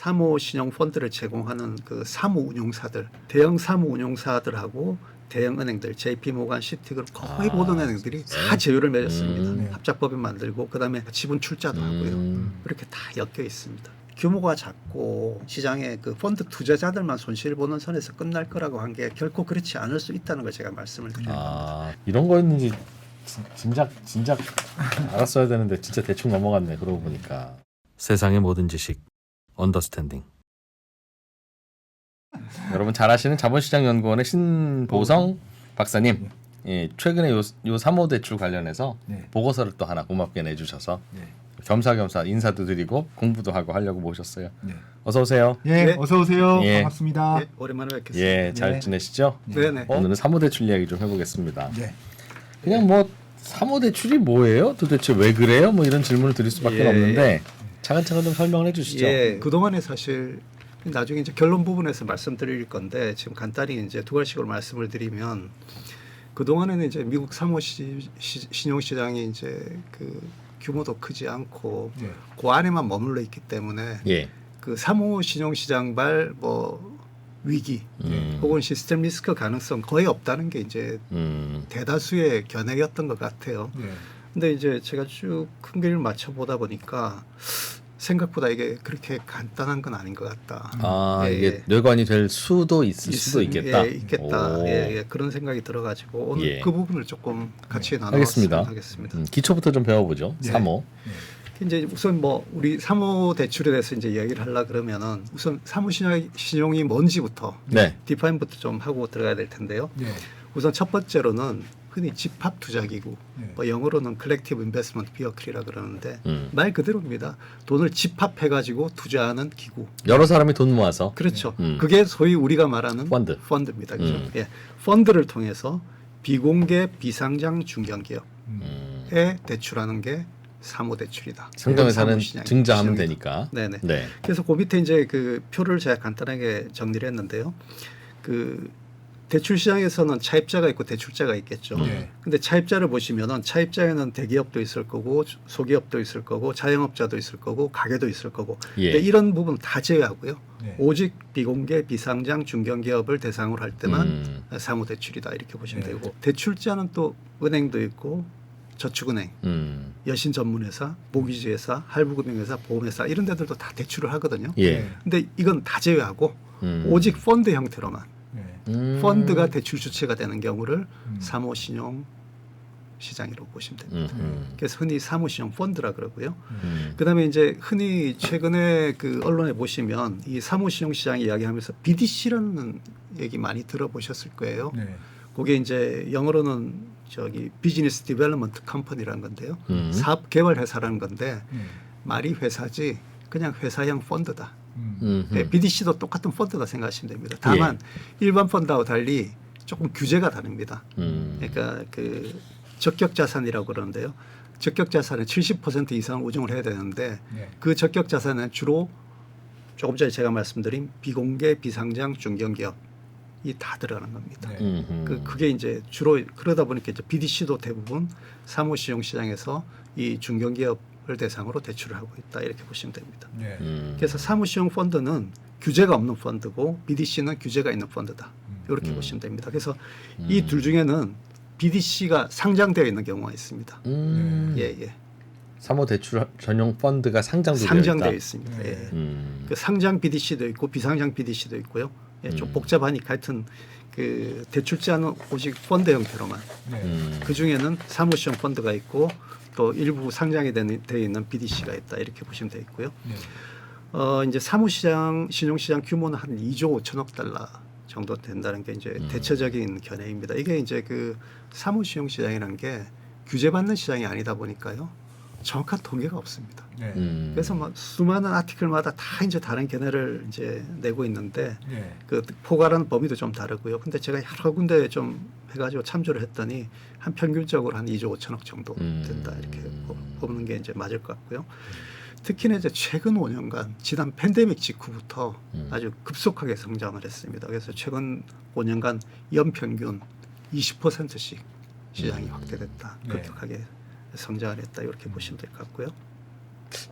사무 신용 펀드를 제공하는 그 사무 운용사들, 대형 사무 운용사들하고 대형 은행들, JP모간, 시티그룹 거의 모든 은행들이 다 제휴를 맺었습니다. 합작법인 만들고 그다음에 지분 출자도 하고요. 이렇게 다 엮여 있습니다. 규모가 작고 시장에 그 펀드 투자자들만 손실 보는 선에서 끝날 거라고 한 게 결코 그렇지 않을 수 있다는 걸 제가 말씀을 드리는 겁니다. 이런 거였는지 진작 알았어야 되는데 진짜 대충 넘어갔네. 그러고 보니까. 세상의 모든 지식 언더스탠딩. 여러분 잘 아시는 자본시장연구원의 신보성 박사님, 예, 최근에 요 3호 대출 관련해서 보고서를 또 하나 고맙게 내주셔서 겸사겸사 인사도 드리고 공부도 하고 하려고 모셨어요. 어서 오세요. 예, 네. 어서 오세요. 예. 반갑습니다. 네, 오랜만에 뵙겠습니다. 예, 잘 지내시죠? 네네. 오늘은 3호 대출 이야기 좀 해보겠습니다. 네. 그냥 뭐 3호 대출이 뭐예요? 도대체 왜 그래요? 뭐 이런 질문을 드릴 수밖에 예. 없는데 차근차근 좀 설명을 해주시죠. 예, 그동안에 사실 나중에 이제 결론 부분에서 말씀드릴 건데 지금 간단히 이제 두 가지씩으로 말씀을 드리면 그동안에는 이제 미국 사무 신용시장이 이제 그 규모도 크지 않고 그 안에만 머물러 있기 때문에 예. 그 사무 신용시장발 뭐 위기 혹은 시스템 리스크 가능성 거의 없다는 게 이제 대다수의 견해였던 것 같아요. 근데 이제 제가 쭉 큰 그림을 맞춰 보다 보니까 생각보다 이게 그렇게 간단한 건 아닌 것 같다. 예, 이게 뇌관이 될 수도 있을 수도 있겠다. 예, 있겠다. 예, 그런 생각이 들어가지고 오늘 그 부분을 조금 같이 나눠봤으면 하겠습니다. 기초부터 좀 배워보죠. 3호. 이제 우선 뭐 우리 사무 대출에 대해서 이제 이야기를 하려 그러면은 우선 사무 신용이 뭔지부터 디파인부터 좀 하고 들어가야 될 텐데요. 우선 첫 번째로는 흔히 집합 투자기구, 뭐 영어로는 컬렉티브 인베스트먼트 비어클이라 그러는데 말 그대로입니다. 돈을 집합해가지고 투자하는 기구. 여러 사람이 돈 모아서. 그렇죠. 그게 소위 우리가 말하는 펀드입니다. 그렇죠? 예, 펀드를 통해서 비공개 비상장 중견기업에 대출하는 게 사무대출이다. 상장회사는 증자하면 되니까. 네네. 그래서 그 밑에 이제 그 표를 제가 간단하게 정리를 했는데요. 그 대출 시장에서는 차입자가 있고 대출자가 있겠죠. 근데 차입자를 보시면은 차입자에는 대기업도 있을 거고 소기업도 있을 거고 자영업자도 있을 거고 가게도 있을 거고. 근데 이런 부분 다 제외하고요. 오직 비공개 비상장 중견기업을 대상으로 할 때만 사무대출이다 이렇게 보시면 되고 대출자는 또 은행도 있고 저축은행, 여신전문회사, 모기지회사, 할부금융회사, 보험회사 이런 데들도 다 대출을 하거든요. 근데 이건 다 제외하고 오직 펀드 형태로만 펀드가 대출 주체가 되는 경우를 사무신용 시장이라고 보시면 됩니다. 그래서 흔히 사무신용 펀드라 그러고요. 그다음에 이제 흔히 최근에 그 언론에 보시면 이 사무신용 시장 이야기하면서 BDC라는 얘기 많이 들어보셨을 거예요. 그게 이제 영어로는 저기 비즈니스 디벨롭먼트 컴퍼니라는 건데요. 사업 개발 회사라는 건데 말이 회사지 그냥 회사형 펀드다. BDC도 똑같은 펀드다 생각하시면 됩니다. 다만 일반 펀드하고 달리 조금 규제가 다릅니다. 그러니까 그 적격 자산이라고 그러는데요. 적격 자산의 70% 이상을 우정을 해야 되는데 그 적격 자산은 주로 조금 전에 제가 말씀드린 비공개 비상장 중견기업 이 다 들어가는 겁니다. 그게 이제 주로 그러다 보니까 이제 BDC도 대부분 사무신용 시장에서 이 중견기업을 대상으로 대출을 하고 있다 이렇게 보시면 됩니다. 그래서 사무신용 펀드는 규제가 없는 펀드고 BDC는 규제가 있는 펀드다 이렇게 보시면 됩니다. 그래서 이 둘 중에는 BDC가 상장되어 있는 경우가 있습니다. 사모 대출 전용 펀드가 상장되어 있습니다. 그 상장 BDC도 있고 비상장 BDC도 있고요. 좀 복잡하니까 하여튼 그 대출자는 오직 펀드 형태로만 그 중에는 사무시용 펀드가 있고 또 일부 상장이 되어 있는 BDC가 있다 이렇게 보시면 되어 있고요. 이제 사무시장 신용시장 규모는 한 2조 5천억 달러 정도 된다는 게 이제 대체적인 견해입니다. 이게 이제 그 사무신용시장이라는 게 규제받는 시장이 아니다 보니까요. 정확한 통계가 없습니다. 그래서 뭐 수많은 아티클마다 다 이제 다른 견해를 이제 내고 있는데 그 포괄하는 범위도 좀 다르고요. 근데 제가 여러 군데 좀 해가지고 참조를 했더니 한 평균적으로 한 2조 5천억 정도 된다 이렇게 보는 게 이제 맞을 것 같고요. 특히나 이제 최근 5년간 지난 팬데믹 직후부터 아주 급속하게 성장을 했습니다. 그래서 최근 5년간 연평균 20%씩 시장이 확대됐다. 급격하게 성장을 했다. 이렇게 보시면 될 것 같고요.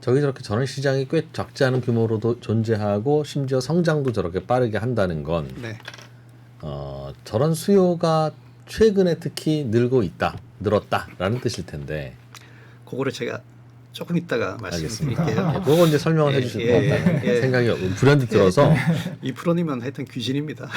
저렇게 저런 시장이 꽤 적지 않은 규모로도 존재하고 심지어 성장도 저렇게 빠르게 한다는 건 네. 저런 수요가 최근에 특히 늘었다라는 뜻일 텐데. 그거를 제가 조금 이따가 말씀드릴게요. 예, 그거 이제 설명을 해주실 것 같다는 생각이 불현듯 들어서. 이 프로님은 하여튼 귀신입니다.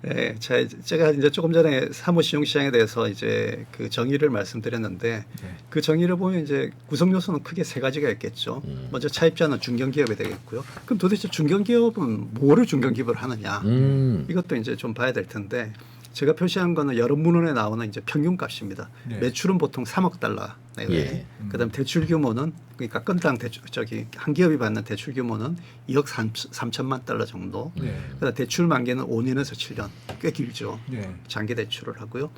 예, 제가 이제 조금 전에 사무실용시장에 대해서 이제 그 정의를 말씀드렸는데 그 정의를 보면 이제 구성 요소는 크게 세 가지가 있겠죠. 먼저 차입자는 중견기업이 되겠고요. 그럼 도대체 중견기업은 뭐를 중견기업을 하느냐? 이것도 이제 좀 봐야 될 텐데 제가 표시한 거는 여러 문헌에 나오는 이제 평균값입니다. 매출은 보통 3억 달러 내외. 그다음 대출 규모는 그러니까 건당 대출 한 기업이 받는 대출 규모는 2억 3천만 달러 정도. 그다음 대출 만기는 5년에서 7년, 꽤 길죠. 장기 대출을 하고요.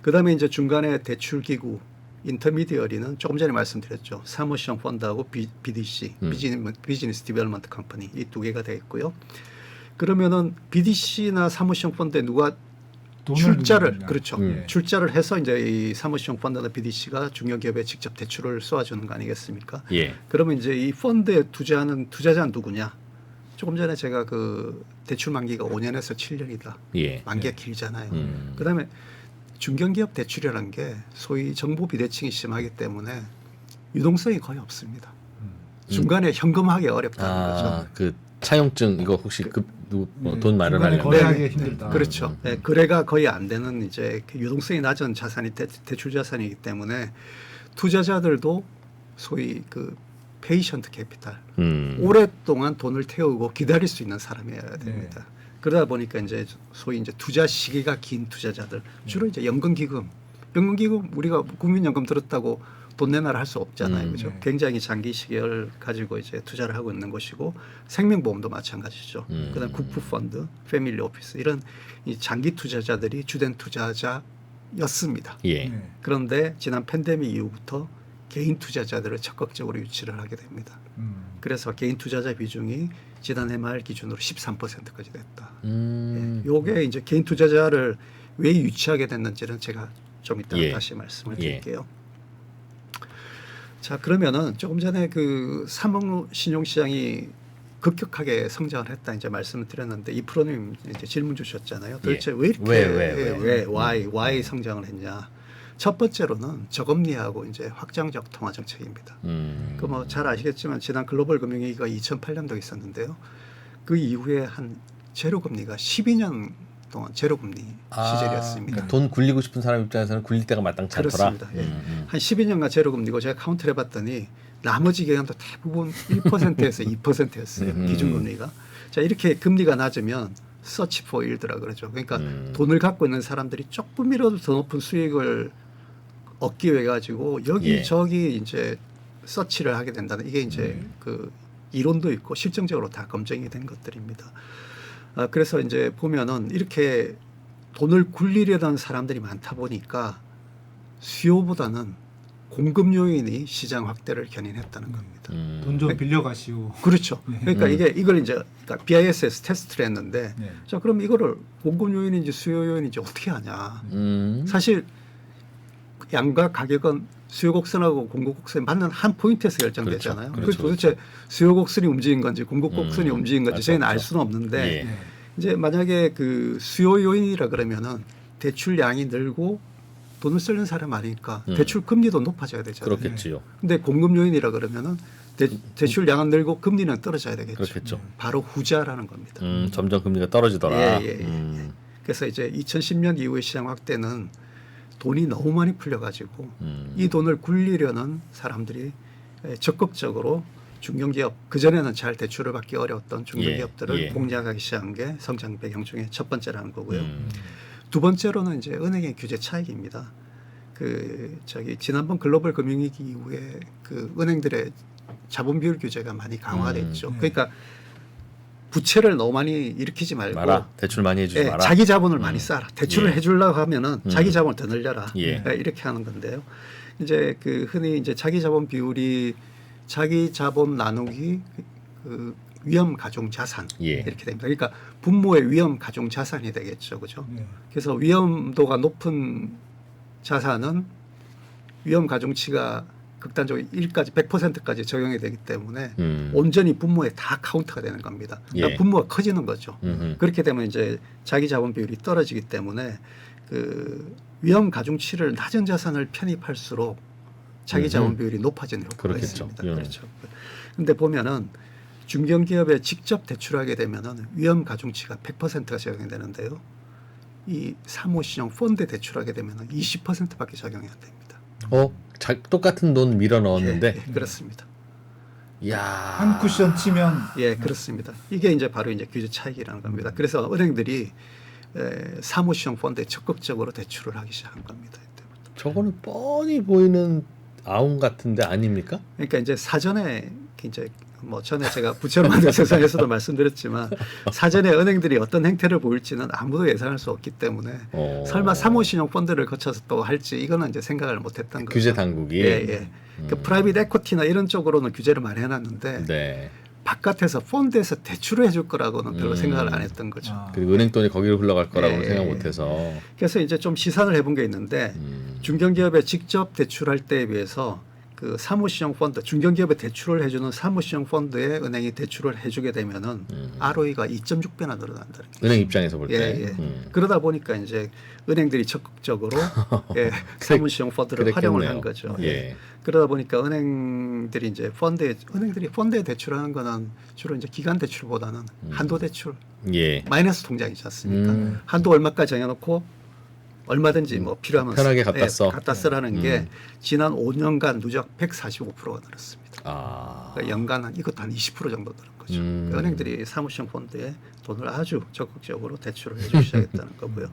그다음에 이제 중간에 대출 기구 인터미디어리는 조금 전에 말씀드렸죠. 사무시형 펀드하고 BDC, 비즈니스 디벨롭먼트 컴퍼니 이 두 개가 되겠고요. 그러면은 BDC나 사무시형 펀드에 누가 출자를 그렇죠. 출자를 해서 이제 이 사무시형 펀드나 BDC가 중견기업에 직접 대출을 쏘아주는 거 아니겠습니까? 예. 그러면 이제 이 펀드에 투자하는 투자자는 누구냐? 조금 전에 제가 그 대출 만기가 5년에서 7년이다. 예. 만기가 길잖아요. 그다음에 중견기업 대출이라는 게 소위 정부 비대칭이 심하기 때문에 유동성이 거의 없습니다. 중간에 현금하기 어렵다는 거죠. 그 차용증 이거 혹시 돈 마련하려면 거래하기 힘들다. 그렇죠. 네, 거래가 거의 안 되는 이제 유동성이 낮은 자산이 대출 자산이기 때문에 투자자들도 소위 그 페이션트 캐피탈 오랫동안 돈을 태우고 기다릴 수 있는 사람이어야 됩니다. 그러다 보니까 이제 소위 이제 투자 시기가 긴 투자자들 주로 이제 연금기금 우리가 국민연금 들었다고 돈 내놔라 할 수 없잖아요. 그죠? 굉장히 장기 시계를 가지고 이제 투자를 하고 있는 것이고 생명보험도 마찬가지죠. 그다음 국부펀드, 패밀리 오피스 이런 이 장기 투자자들이 주된 투자자였습니다. 예. 그런데 지난 팬데믹 이후부터 개인 투자자들을 적극적으로 유치를 하게 됩니다. 그래서 개인 투자자 비중이 지난해 말 기준으로 13%까지 됐다. 요게 이제 개인 투자자를 왜 유치하게 됐는지는 제가 좀 이따 다시 말씀을 드릴게요. 자, 그러면은 조금 전에 그 사모 신용시장이 급격하게 성장을 했다 이제 말씀을 드렸는데 이 프로님 이제 질문 주셨잖아요. 도대체 왜 이렇게 why 성장을 했냐? 첫 번째로는 저금리하고 이제 확장적 통화 정책입니다. 그 뭐 잘 아시겠지만 지난 글로벌 금융위기가 2008년도에 있었는데요. 그 이후에 한 제로 금리가 12년 동안 제로 금리 시절이었습니다. 그러니까 돈 굴리고 싶은 사람 입장에서는 굴릴 때가 마땅치 않더라. 그렇습니다. 예. 한 12년간 제로 금리고 제가 카운트를 해봤더니 나머지 기간도 대부분 1%에서 2%였어요. 기준금리가. 자, 이렇게 금리가 낮으면 search for yield라 그러죠. 그러니까 돈을 갖고 있는 사람들이 조금이라도 더 높은 수익을 얻기 위해 가지고 여기저기 이제 서치를 하게 된다는 이게 이제 그 이론도 있고 실증적으로 다 검증이 된 것들입니다. 그래서 이제 보면은 이렇게 돈을 굴리려던 사람들이 많다 보니까 수요보다는 공급 요인이 시장 확대를 견인했다는 겁니다. 돈 좀 빌려가시오. 그렇죠. 그러니까 이걸 이제 그러니까 BIS에서 테스트를 했는데 자, 그럼 이거를 공급 요인인지 수요 요인인지 어떻게 하냐. 사실 양과 가격은 수요 곡선하고 공급 곡선이 맞는 한 포인트에서 결정되잖아요. 그래서 도대체 수요 곡선이 움직인 건지 공급 곡선이 움직인 건지 저희는 알 수는 없는데 이제 만약에 그 수요 요인이라 그러면은 대출량이 늘고 돈을 쓰는 사람 많으니까 대출 금리도 높아져야 되잖아요. 그렇겠지요. 근데 공급 요인이라 그러면은 대출량은 늘고 금리는 떨어져야 되겠죠. 그렇겠죠. 바로 후자라는 겁니다. 점점 금리가 떨어지더라. 그래서 이제 2010년 이후의 시장 확대는 돈이 너무 많이 풀려가지고 이 돈을 굴리려는 사람들이 적극적으로 중견기업 그전에는 잘 대출을 받기 어려웠던 중견기업들을 공략하기 시작한 게 성장 배경 중에 첫 번째라는 거고요. 두 번째로는 이제 은행의 규제 차익입니다. 그 지난번 글로벌 금융위기 이후에 그 은행들의 자본 비율 규제가 많이 강화됐죠. 그러니까 부채를 너무 많이 일으키지 말고 대출 많이 해주지 마라. 자기 자본을 많이 쌓아라. 대출을 해주려고 하면은 자기 자본을 더 늘려라. 이렇게 하는 건데요. 이제 그 흔히 이제 자기 자본 비율이 자기 자본 나누기 그 위험 가중 자산 이렇게 됩니다. 그러니까 분모의 위험 가중 자산이 되겠죠, 그죠? 그래서 위험도가 높은 자산은 위험 가중치가 극단적으로 1까지 100%까지 적용이 되기 때문에 온전히 분모에 다 카운트가 되는 겁니다. 그러니까 예. 분모가 커지는 거죠. 그렇게 되면 이제 자기 자본 비율이 떨어지기 때문에 그 위험 가중치를 낮은 자산을 편입할수록 자기 자본 비율이 높아지는 효과가 그렇겠죠. 있습니다. 예. 그렇죠. 그런데 보면은 중견기업에 직접 대출하게 되면은 위험 가중치가 100%가 적용이 되는데요. 이 사모신용 펀드 대출하게 되면은 20%밖에 적용이 안 됩니다. 똑같은 돈 밀어 넣었는데. 예, 그렇습니다. 야. 한 쿠션 치면 예, 그렇습니다. 이게 이제 바로 이제 규제 차익이라는 겁니다. 그래서 은행들이 사모시형 펀드에 적극적으로 대출을 하기 시작한 겁니다. 이때부터. 저거는 뻔히 보이는 아웅 같은데 아닙니까? 그러니까 이제 사전에 이제 뭐 전에 제가 부채로 만든 세상에서도 말씀드렸지만 사전에 은행들이 어떤 행태를 보일지는 아무도 예상할 수 없기 때문에 설마 사모신용 펀드를 거쳐서 또 할지 이거는 이제 생각을 못했던 거죠. 규제 당국이. 예. 그 프라이빗 에코티나 이런 쪽으로는 규제를 많이 해놨는데 네. 바깥에서 펀드에서 대출을 해줄 거라고는 별로 생각을 안 했던 거죠. 그리고 은행 돈이 거기로 흘러갈 거라고 예. 생각 못해서. 그래서 이제 좀 시산을 해본 게 있는데 중견기업에 직접 대출할 때에 비해서 그 사무시형 펀드, 중견기업에 대출을 해주는 사무시형 펀드에 은행이 대출을 해주게 되면은 ROE가 2.6배나 늘어난다는 거죠. 은행 입장에서 볼 때. 예. 그러다 보니까 이제 은행들이 적극적으로 사무시형 펀드를 활용을 한 거죠. 예. 그러다 보니까 은행들이 이제 은행들이 펀드에 대출하는 거는 주로 이제 기간 대출보다는 한도 대출, 예. 마이너스 통장이지 않습니까? 한도 얼마까지 정해놓고 얼마든지 뭐 필요하면 편하게 갖다 써. 갖다 쓰라는 게 지난 5년간 누적 145%가 늘었습니다. 그러니까 연간 이것도 한 20% 정도 늘은 거죠. 그러니까 은행들이 사무시형 펀드에 돈을 아주 적극적으로 대출을 해주기 시작했다는 거고요.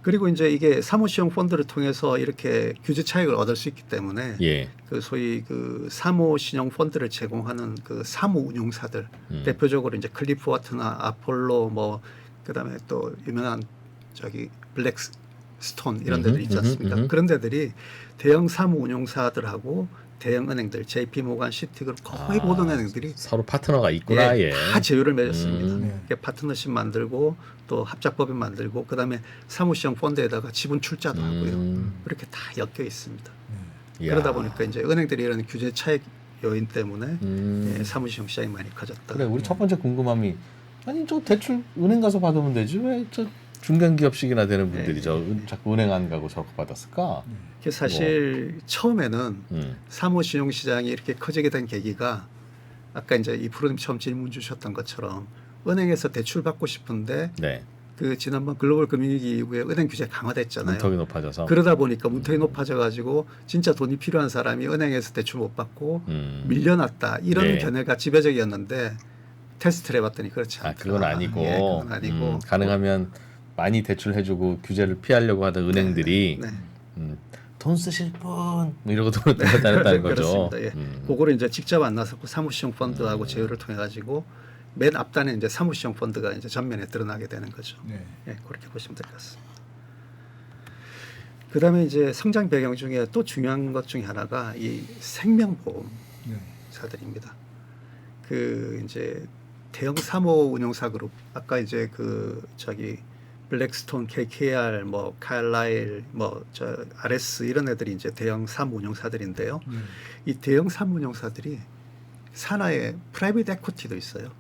그리고 이제 이게 사무시형 펀드를 통해서 이렇게 규제 차익을 얻을 수 있기 때문에 예. 그 소위 그 사무신용 펀드를 제공하는 그 사무 운용사들 대표적으로 이제 클리프워트나 아폴로 뭐 그다음에 또 유명한 저기 블랙스톤 이런 데들 있지 않습니까? 그런 데들이 대형 사무 운용사들하고 대형 은행들, JP모간, 시티그룹 거의 모든 은행들이 서로 파트너가 있구나. 예. 다 제휴를 맺었습니다. 이렇게 파트너십 만들고 또 합작법인 만들고 그다음에 사무시형 펀드에다가 지분 출자도 하고요. 이렇게 다 엮여 있습니다. 그러다 보니까 이제 은행들이 이런 규제 차익 요인 때문에 사무시형 시장이 많이 커졌다. 그래, 우리 첫 번째 궁금함이 아니 저 대출 은행 가서 받으면 되지 왜 저 중견기업식이나 되는 분들이 자꾸 은행 안 가고 저거 받았을까? 사실 처음에는 사무신용 시장이 이렇게 커지게 된 계기가 아까 이제 이 프로님 처음 질문 주셨던 것처럼 은행에서 대출 받고 싶은데 네. 그 지난번 글로벌 금융위기 이후에 은행 규제 강화됐잖아요. 문턱이 높아져서. 그러다 보니까 문턱이 높아져가지고 진짜 돈이 필요한 사람이 은행에서 대출 못 받고 밀려났다 이런 견해가 지배적이었는데 테스트를 해봤더니 그렇지 않다. 그건 아니고. 그건 아니고 가능하면 많이 대출해주고 규제를 피하려고 하던 은행들이 돈 쓰실 분 뭐 이러고 돈을 떼었다는 거죠. 그렇습니다. 예. 그거를 이제 직접 안 나섰고 사무시형 펀드하고 제휴를 통해 가지고 맨 앞단에 이제 사무시형 펀드가 이제 전면에 드러나게 되는 거죠. 예, 그렇게 보시면 될 것 같습니다. 그다음에 이제 성장 배경 중에 또 중요한 것 중에 하나가 이 생명보험사들입니다. 그 이제 대형 사모 운용사 그룹 아까 이제 그 저기 블랙스톤, KKR, 뭐 칼라일, 뭐 저 RS 이런 애들이 이제 대형 사무 운용사들인데요. 이 대형 사무 운용사들이 산하에 프라이빗 에코티도 있어요.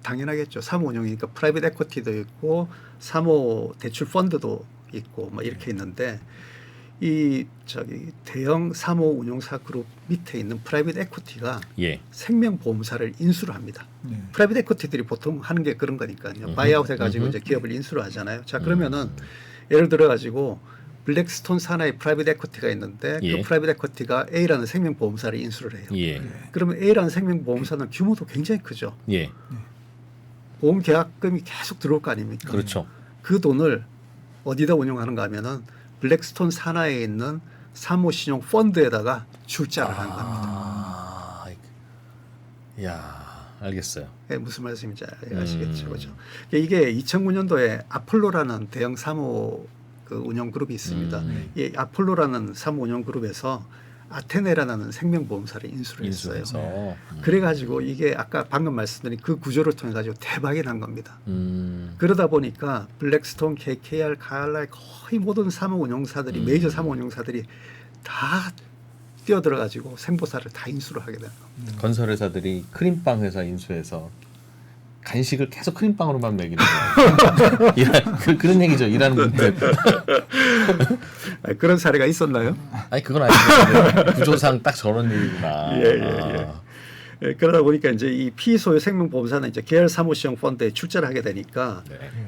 당연하겠죠. 사무 운용이니까 프라이빗 에코티도 있고 사무 대출 펀드도 있고 뭐 이렇게 있는데 이 저기 대형 사무 운용사 그룹 밑에 있는 프라이빗 에코티가 생명보험사를 인수를 합니다. 프라이빗 에코티들이 보통 하는 게 그런 거니까요. 바이아웃 해가지고 이제 기업을 인수를 하잖아요. 자 그러면은 예를 들어 가지고 블랙스톤 산하의 프라이빗 에코티가 있는데 그 프라이빗 에코티가 A라는 생명보험사를 인수를 해요. 그러면 A라는 생명보험사는 규모도 굉장히 크죠. 보험 계약금이 계속 들어올 거 아닙니까? 그렇죠. 그 돈을 어디다 운용하는가 하면은 블랙스톤 산하에 있는 사무신용 펀드에다가 출자를 한 겁니다. 야, 알겠어요. 네, 무슨 말씀인지 아시겠죠, 그렇죠? 이게 2009년도에 아폴로라는 대형 사무 그 운용 그룹이 있습니다. 이 아폴로라는 사무 운용 그룹에서 아테네라는 생명보험사를 인수를 했어요. 그래가지고 이게 아까 방금 말씀드린 그 구조를 통해 가지고 대박이 난 겁니다. 그러다 보니까 블랙스톤, KKR, 칼라일 거의 모든 사무운용사들이 메이저 사무운용사들이 다 뛰어들어가지고 생보사를 다 인수를 하게 되는 겁니다. 건설회사들이 크림빵 회사 인수해서 간식을 계속 크림빵으로만 먹이는 거예요. 그런 얘기죠. 일하는 분들. 그런 사례가 있었나요? 아니 그건 아니죠. 구조상 딱 저런 일이구나. 예, 그러다 보니까 이제 이 피소유 생명보험사는 이제 계열 사무시형 펀드에 출자를 하게 되니까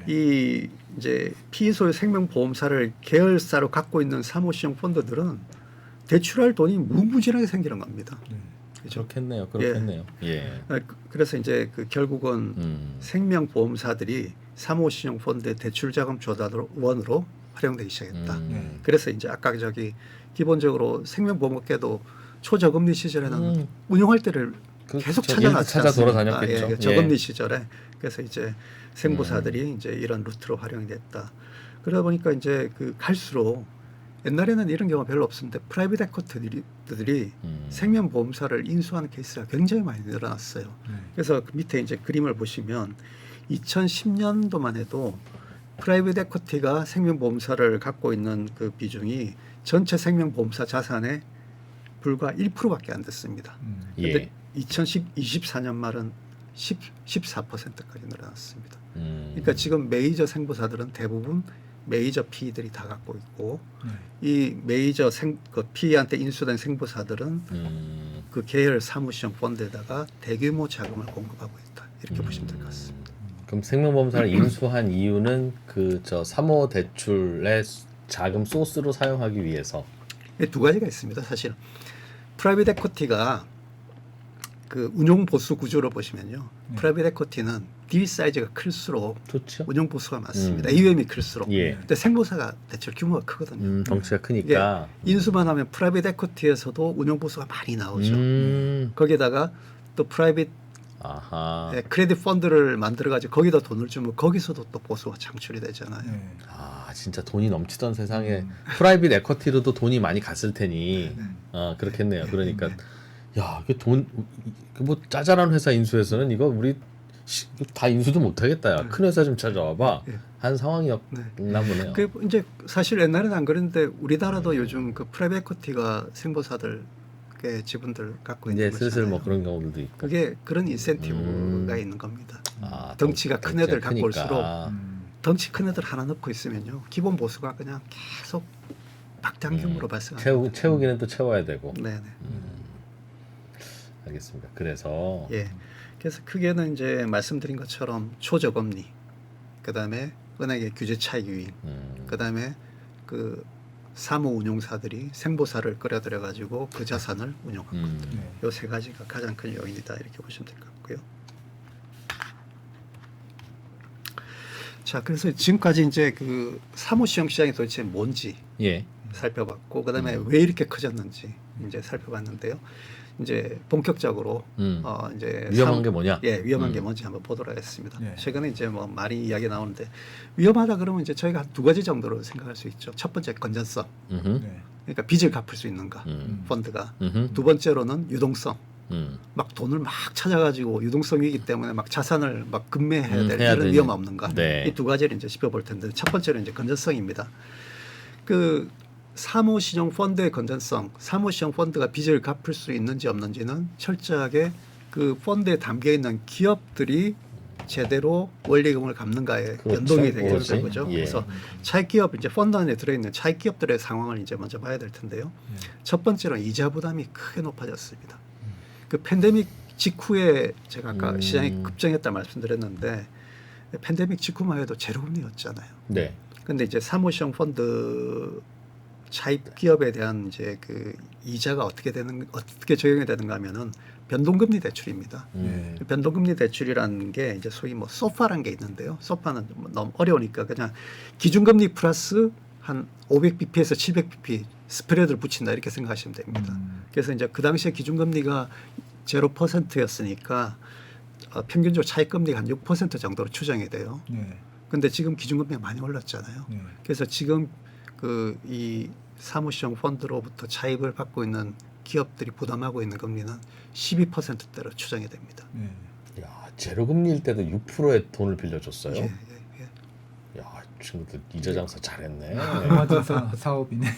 이 이제 피소유 생명보험사를 계열사로 갖고 있는 사무시형 펀드들은 대출할 돈이 무무진하게 생기는 겁니다. 그렇겠네요. 예. 그래서 이제 그 결국은 생명보험사들이 사무시형 펀드의 대출 자금 조달원으로 활용되기 시작했다. 그래서 이제 아까 기본적으로 생명보험업계도 초저금리 시절에는 운용할 때를 계속 찾아 돌아다녔겠죠. 저금리 시절에 그래서 이제 생보사들이 이제 이런 루트로 활용이 됐다. 그러다 보니까 이제 그 갈수록 옛날에는 이런 경우가 별로 없었는데 프라이빗 에쿼티들이 생명보험사를 인수하는 케이스가 굉장히 많이 늘어났어요. 그래서 그 밑에 이제 그림을 보시면 2010년도만 해도 프라이빗 에쿼티가 생명보험사를 갖고 있는 그 비중이 전체 생명보험사 자산의 불과 1%밖에 안 됐습니다. 그런데 2024년 말은 14%까지 늘어났습니다. 그러니까 지금 메이저 생보사들은 대부분 메이저 PE들이 다 갖고 있고 이 메이저 그 PE한테 인수된 생보사들은 그 계열 사무시형 펀드에다가 대규모 자금을 공급하고 있다. 이렇게 보시면 될 것 같습니다. 그럼 생명보험사를 인수한 이유는 그 저 사모 대출의 자금 소스로 사용하기 위해서 두 가지가 있습니다. 사실은 프라이빗 에쿼티가 그 운용 보수 구조를 보시면요. 프라이빗 에쿼티는 딜 사이즈가 클수록 좋죠. 운용 보수가 많습니다. AUM이 클수록. 예. 근데 생보사가 대출 규모가 크거든요. 덩치가 크니까. 인수만 하면 프라이빗 에쿼티에서도 운용 보수가 많이 나오죠. 거기다가 또 프라이빗 크레딧 펀드를 만들어가지고 거기다 돈을 주면 거기서도 또 보수가 창출이 되잖아요. 진짜 돈이 넘치던 세상에 프라이빗 에쿼티로도 돈이 많이 갔을 테니 그렇겠네요. 그러니까 야, 이게 뭐 짜잘한 회사 인수해서는 이거 우리 다 인수도 못하겠다. 야. 큰 회사 좀 찾아와봐. 한 상황이었나 보네요. 그 이제 사실 옛날에는 안 그랬는데 우리나라도 요즘 그 프라이빗 에쿼티가 생보사들 지분들 갖고 있는 이제 슬슬 뭐 그런 경우들도 있고. 그게 그런 인센티브가 있는 겁니다. 덩치가 큰 애들 갖고 올수록 덩치 큰 애들 하나 넣고 있으면요 기본 보수가 그냥 계속 박장경으로 발생합니다. 채우기는 또 채워야 되고. 네네. 알겠습니다. 그래서 그래서 크게는 이제 말씀드린 것처럼 초저금리, 그다음에 은행의 규제 차익 유인, 그다음에 그 사무 운용사들이 생보사를 끌어들여 가지고 그 자산을 운용한 것들. 요 세 가지가 가장 큰 요인이다 이렇게 보시면 될 것 같고요. 자, 그래서 지금까지 이제 그 사무시형 시장이 도대체 뭔지 살펴봤고, 그다음에 왜 이렇게 커졌는지 이제 살펴봤는데요. 이제 본격적으로 이제 위험한 게 뭐냐? 위험한 게 뭔지 한번 보도록 하겠습니다. 최근에 이제 뭐 많이 이야기 나오는데 위험하다 그러면 이제 저희가 한 두 가지 정도로 생각할 수 있죠. 첫 번째 건전성, 그러니까 빚을 갚을 수 있는가 펀드가. 두 번째로는 유동성. 막 돈을 막 찾아가지고 유동성이기 때문에 막 자산을 막 급매해야 될 이런 위험 없는가. 이 두 가지를 이제 짚어볼 텐데 첫 번째는 이제 건전성입니다. 그 사무시형 펀드의 건전성, 사무시형 펀드가 빚을 갚을 수 있는지 없는지는 철저하게 그 펀드에 담겨 있는 기업들이 제대로 원리금을 갚는가에 연동이 되게 되는 거죠. 그래서 차익 기업 이제 펀드 안에 들어있는 차익 기업들의 상황을 이제 먼저 봐야 될 텐데요. 첫 번째로는 이자 부담이 크게 높아졌습니다. 그 팬데믹 직후에 제가 아까 시장이 급증했다 말씀드렸는데 팬데믹 직후만 해도 제로금리였잖아요. 근데 이제 사무시형 펀드 차입 기업에 대한 이제 그 이자가 어떻게 적용이 되는가 하면은 변동금리 대출입니다. 변동금리 대출이라는 게 이제 소위 뭐 소파란 게 있는데요. 소파는 너무 어려우니까 그냥 기준금리 플러스 한 500bp에서 700bp 스프레드를 붙인다 이렇게 생각하시면 됩니다. 그래서 이제 그 당시에 기준금리가 0%였으니까 평균적으로 차익금리가 한 6% 정도로 추정이 돼요. 근데 지금 기준금리가 많이 올랐잖아요. 그래서 지금 그 이 사무시형 펀드로부터 차입을 받고 있는 기업들이 부담하고 있는 금리는 12%대로 추정이 됩니다. 야, 제로금리일 때도 6%의 돈을 빌려줬어요. 야, 친구들 이자 장사 잘했네. 맞아 사업이네.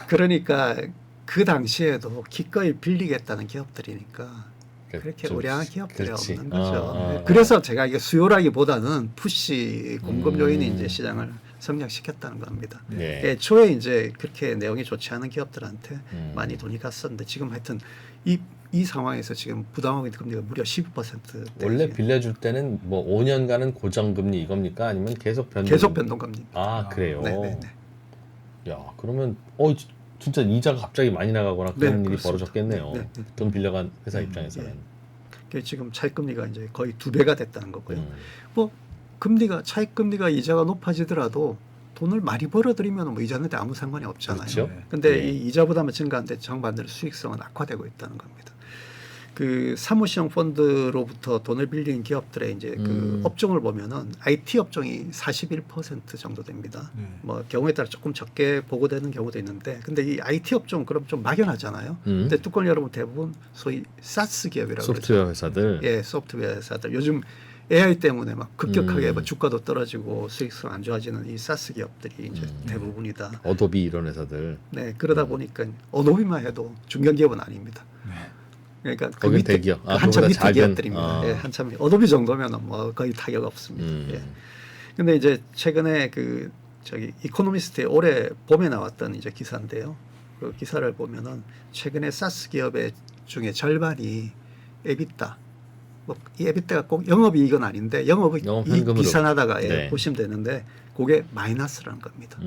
그러니까 그 당시에도 기꺼이 빌리겠다는 기업들이니까 그렇게 좀, 우량한 기업들이 그렇지. 없는 거죠. 그래서 제가 이게 수요라기보다는 푸시 공급 요인이 이제 시장을 성장시켰다는 겁니다. 네. 애초에 이제 그렇게 내용이 좋지 않은 기업들한테 많이 돈이 갔었는데 지금 하여튼 이 상황에서 지금 부담하고 있는 금리가 무려 12%. 원래 빌려줄 때는 뭐 5년간은 고정금리 이겁니까? 아니면 계속 변동금리. 아 그래요. 네네네. 야 그러면 진짜 이자가 갑자기 많이 나가거나 그런 일이 그렇습니다. 벌어졌겠네요. 네. 돈 빌려간 회사 입장에서는. 지금 차익금리가 이제 거의 2배가 됐다는 거고요. 뭐 차익금리가 이자가 높아지더라도 돈을 많이 벌어들이면 뭐 이자는데 아무 상관이 없잖아요. 그렇죠? 근데 네. 이 이자보다는 증가하는데 정반대로 수익성은 악화되고 있다는 겁니다. 그 사무시형 펀드로부터 돈을 빌린 기업들의 이제 그 업종을 보면은 IT 업종이 41% 정도 됩니다. 뭐 경우에 따라 조금 적게 보고되는 경우도 있는데, 근데 이 IT 업종 그럼 좀 막연하잖아요. 근데 뚜껑 열어보면 대부분 소위 사스 기업이라고 소프트웨어 그러죠. 회사들. 예, 소프트웨어 회사들. 요즘 AI 때문에 막 급격하게 뭐 주가도 떨어지고 수익성 안 좋아지는 이 사스 기업들이 이제 대부분이다. 어도비 이런 회사들. 네, 그러다 보니까 어도비만 해도 중견기업은 아닙니다. 그러니까 그 거긴 밑에 대기업. 한참 밑에 작은. 기업들입니다. 예, 한참 어도비 정도면 뭐 거의 타격 없습니다. 예. 근데 이제 최근에 그 이코노미스트의 올해 봄에 나왔던 이제 기사인데요. 그 기사를 보면은 최근에 사스 기업의 중에 절반이 에비타. 이 에비타가 꼭 영업이익은 아닌데 영업이익 계산하다가 네. 보시면 되는데 그게 마이너스라는 겁니다.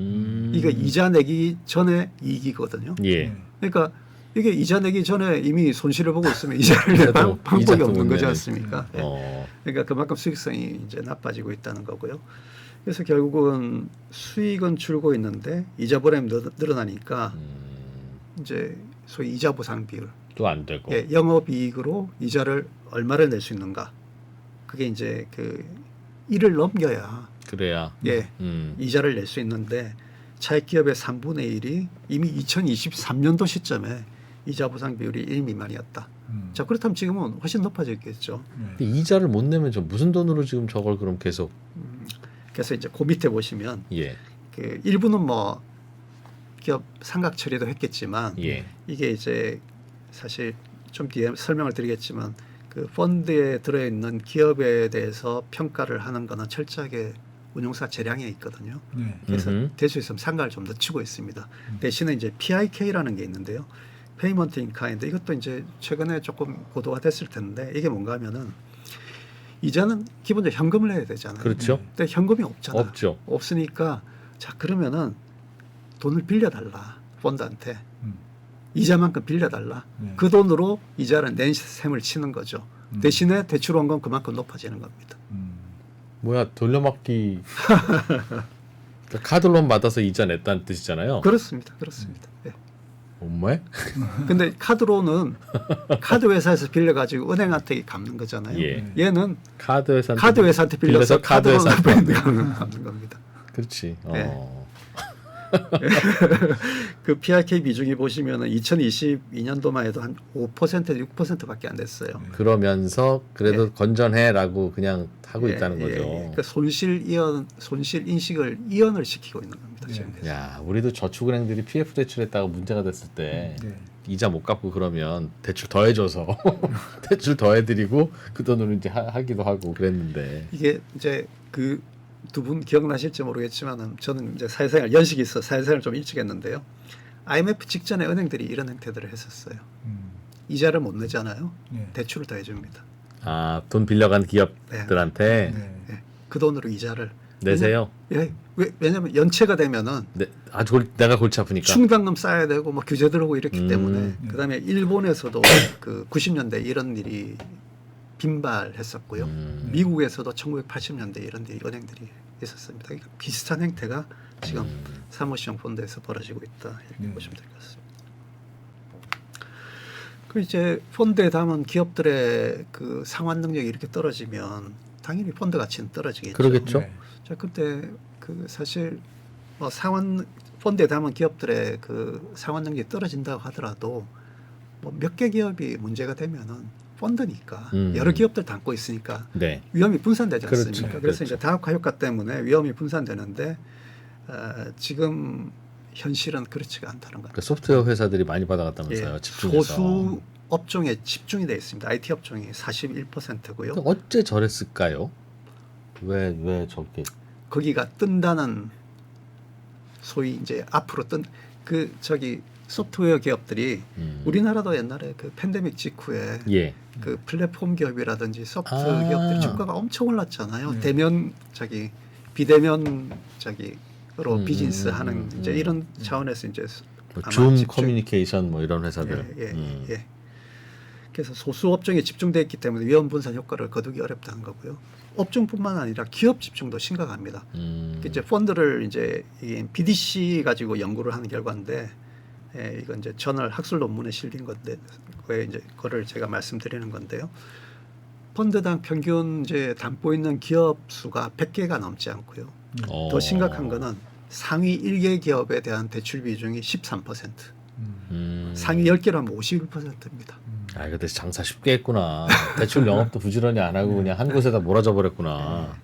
이거 이거 이자 내기 전에 이익이거든요. 예. 그러니까 이게 이자 내기 전에 이미 손실을 보고 있으면 이자를 낼 방법이 없는 거지 않습니까? 예. 그러니까 그만큼 수익성이 이제 나빠지고 있다는 거고요. 그래서 결국은 수익은 줄고 있는데 이자 보람이 늘어나니까 이제 소위 이자 보상 비율 또 안 되고. 예, 영업이익으로 이자를 얼마를 낼 수 있는가? 그게 이제 그 1을 넘겨야 그래야. 예, 이자를 낼 수 있는데 차익기업의 3분의 1이 이미 2023년도 시점에 이자 보상 비율이 1 미만이었다. 자, 그렇다면 지금은 훨씬 높아졌겠죠. 근데 이자를 못 내면 저 무슨 돈으로 지금 저걸 그럼 계속. 그래서 이제 그 밑에 보시면 예. 그 일부는 뭐 기업 상각 처리도 했겠지만 예. 이게 이제 사실 좀 뒤에 설명을 드리겠지만 그 펀드에 들어있는 기업에 대해서 평가를 하는 거는 철저하게 운용사 재량에 있거든요. 그래서 될 수 있으면 상가를 좀 늦추고 있습니다. 대신에 이제 PIK라는 게 있는데요. 페이먼트 인 카인드. 이것도 이제 최근에 조금 고도화 됐을 텐데 이게 뭔가 하면은 이자는 기본적으로 현금을 내야 되잖아요. 그렇죠. 근데 현금이 없잖아요. 없죠. 없으니까 자 그러면은 돈을 빌려달라 펀드한테. 이자만큼 빌려달라. 그 돈으로 이자를 낸 셈을 치는 거죠. 대신에 대출원금 그만큼 높아지는 겁니다. 뭐야 돌려막기. 그러니까 카드론 받아서 이자 냈다는 뜻이잖아요. 그렇습니다. 예. 정말? 근데 카드로는 카드 회사에서 빌려가지고 은행한테 갚는 거잖아요. 예. 얘는 카드 회사한테 빌려서 카드 회사한테 갚는 겁니다. 그렇지. 네. 그 PRK 비중이 보시면은 2022년도만 해도 한 5% 6%밖에 안 됐어요. 그러면서 그래도 건전해라고 그냥 하고 있다는 거죠. 그러니까 손실 인식을 이연을 시키고 있는 겁니다. 지금. 야, 우리도 저축은행들이 PF 대출했다가 문제가 됐을 때 이자 못 갚고 그러면 대출 더 해줘서 대출 더 해드리고 그 돈으로 이제 하기도 하고 그랬는데 이게 이제 그 두 분 기억나실지 모르겠지만 저는 이제 사회생활 연식이 있어 사회생활 좀 일찍 했는데요. IMF 직전에 은행들이 이런 행태들을 했었어요. 이자를 못 내잖아요. 대출을 더 해줍니다. 아, 돈 빌려간 기업들한테 그 돈으로 이자를 내세요. 왜냐하면 연체가 되면은 내가 골치 아프니까 충당금 쌓아야 되고 뭐 규제 들어오고 이렇기 때문에 그다음에 일본에서도 그 90년대 이런 일이 빈발했었고요. 미국에서도 1980년대 이런 은행들이 있었습니다. 그러니까 비슷한 행태가 지금 사무시형 펀드에서 벌어지고 있다 이렇게 보시면 될 것 같습니다. 그 이제 펀드에 담은 기업들의 그 상환 능력이 이렇게 떨어지면 당연히 펀드 가치는 떨어지겠죠. 그러겠죠. 자, 그때 그 사실 뭐 펀드에 담은 기업들의 그 상환 능력이 떨어진다고 하더라도 뭐 몇 개 기업이 문제가 되면은 펀드니까 여러 기업들 담고 있으니까 위험이 분산되지 않습니까? 그래서 이제 다학화 효과 때문에 위험이 분산되는데 지금 현실은 그렇지가 않다는 거죠. 그러니까 소프트웨어 회사들이 많이 받아갔다면서요. 예, 집중해서. 소수 업종에 집중이 되어 있습니다. IT 업종이 41%고요. 그러니까 어째 저랬을까요? 왜 저렇게? 거기가 뜬다는 소위 이제 앞으로 소프트웨어 기업들이 우리나라도 옛날에 그 팬데믹 직후에 예. 그 플랫폼 기업이라든지 소프트 아. 기업들이 주가가 엄청 올랐잖아요. 대면 비대면 로 비즈니스 하는 이제 이런 차원에서 이제 아마 줌 집중- 커뮤니케이션 뭐 이런 회사들. 예. 그래서 소수 업종에 집중되어 있기 때문에 위험 분산 효과를 거두기 어렵다는 거고요. 업종뿐만 아니라 기업 집중도 심각합니다. 이제 펀드를 이제 이 BDC 가지고 연구를 하는 결과인데, 이건 이제 저널 학술 논문에 실린 건데, 그에 이제 그거를 제가 말씀드리는 건데요. 펀드당 평균 이제 담보 있는 기업 수가 100개가 넘지 않고요. 더 심각한 거는 상위 1개 기업에 대한 대출 비중이 13%. 상위 10개로 하면 51%입니다. 아, 그때 장사 쉽게 했구나. 대출 영업도 부지런히 안 하고 그냥 한 곳에다 몰아줘 버렸구나.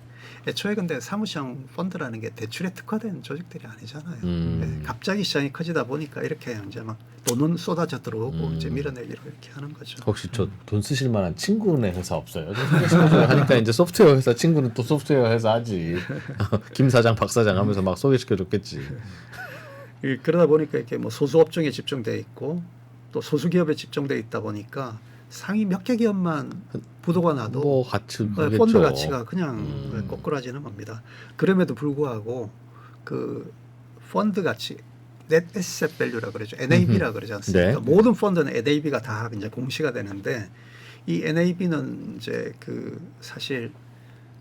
애초에 근데 사무시형 펀드라는 게 대출에 특화된 조직들이 아니잖아요. 갑자기 시장이 커지다 보니까 이렇게 이제 막 돈은 쏟아져 들어오고 이제 밀어내기로 이렇게 하는 거죠. 혹시 저 돈 쓰실 만한 친구네 회사 없어요? 좀 소개시켜줘요. 하니까 이제 소프트웨어 회사 친구는 또 소프트웨어 회사 하지. 김 사장, 박 사장 하면서 막 소개시켜줬겠지. 그러다 보니까 이렇게 뭐 소수 업종에 집중돼 있고 또 소수 기업에 집중돼 있다 보니까 상위 몇 개 기업만 부도가 나도 뭐 같이 펀드 보겠죠. 가치가 그냥 꼬꾸라지는 겁니다. 그럼에도 불구하고 그 펀드 가치 net asset value라 그러죠. NAV라 그러지 않습니까? 네. 모든 펀드는 NAV가 다 이제 공시가 되는데 이 NAV는 이제 그 사실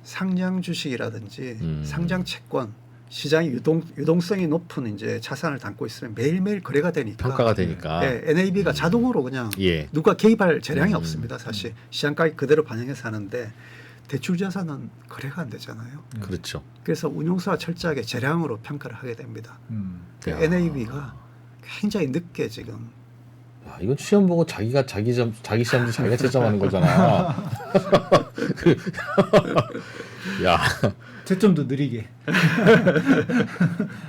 상장 주식이라든지 상장 채권 시장의 유동성이 높은 이제 자산을 담고 있으면 매일매일 거래가 되니까 평가가 되니까. NAV가 자동으로 그냥 예. 누가 개입할 재량이 없습니다. 사실 시장 가격 그대로 반영해서 하는데 대출 자산은 거래가 안 되잖아요. 그렇죠. 그래서 운용사가 철저하게 재량으로 평가를 하게 됩니다. 그 야. NAV가 굉장히 늦게 지금 야, 이건 시험 보고 자기 시험도 자기가 채점하는 거잖아. 야, 채점도 느리게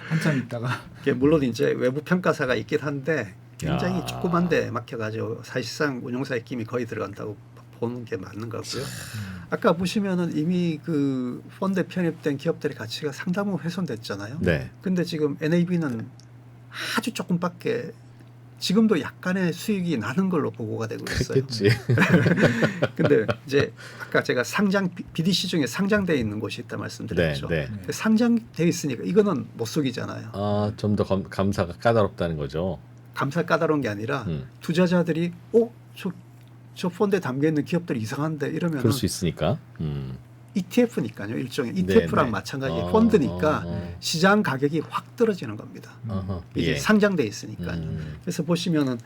한참 있다가 이게 물론 이제 외부 평가사가 있긴 한데 굉장히 야. 조그만데 막혀가지고 사실상 운용사의 힘이 거의 들어간다고 보는 게 맞는 거고요. 아까 보시면은 이미 그 펀드에 편입된 기업들의 가치가 상당 부 훼손됐잖아요. 네. 근데 지금 NAV는 아주 조금밖에 지금도 약간의 수익이 나는 걸로 보고가 되고 있어요. 그렇겠지. 근데 이제 아까 제가 상장 BDC 중에 상장돼 있는 곳이 있다 말씀드렸죠. 네. 상장돼 있으니까 이거는 못 속이잖아요. 아, 좀 더 감사가 까다롭다는 거죠. 감사 까다로운 게 아니라 투자자들이 저 펀드에 담겨 있는 기업들이 이상한데 이러면 그럴 수 있으니까. ETF니까요. 일종의 ETF랑 네. 마찬가지 펀드니까 어. 시장 가격이 확 떨어지는 겁니다. 이게 예. 상장돼 있으니까요. 그래서 보시면은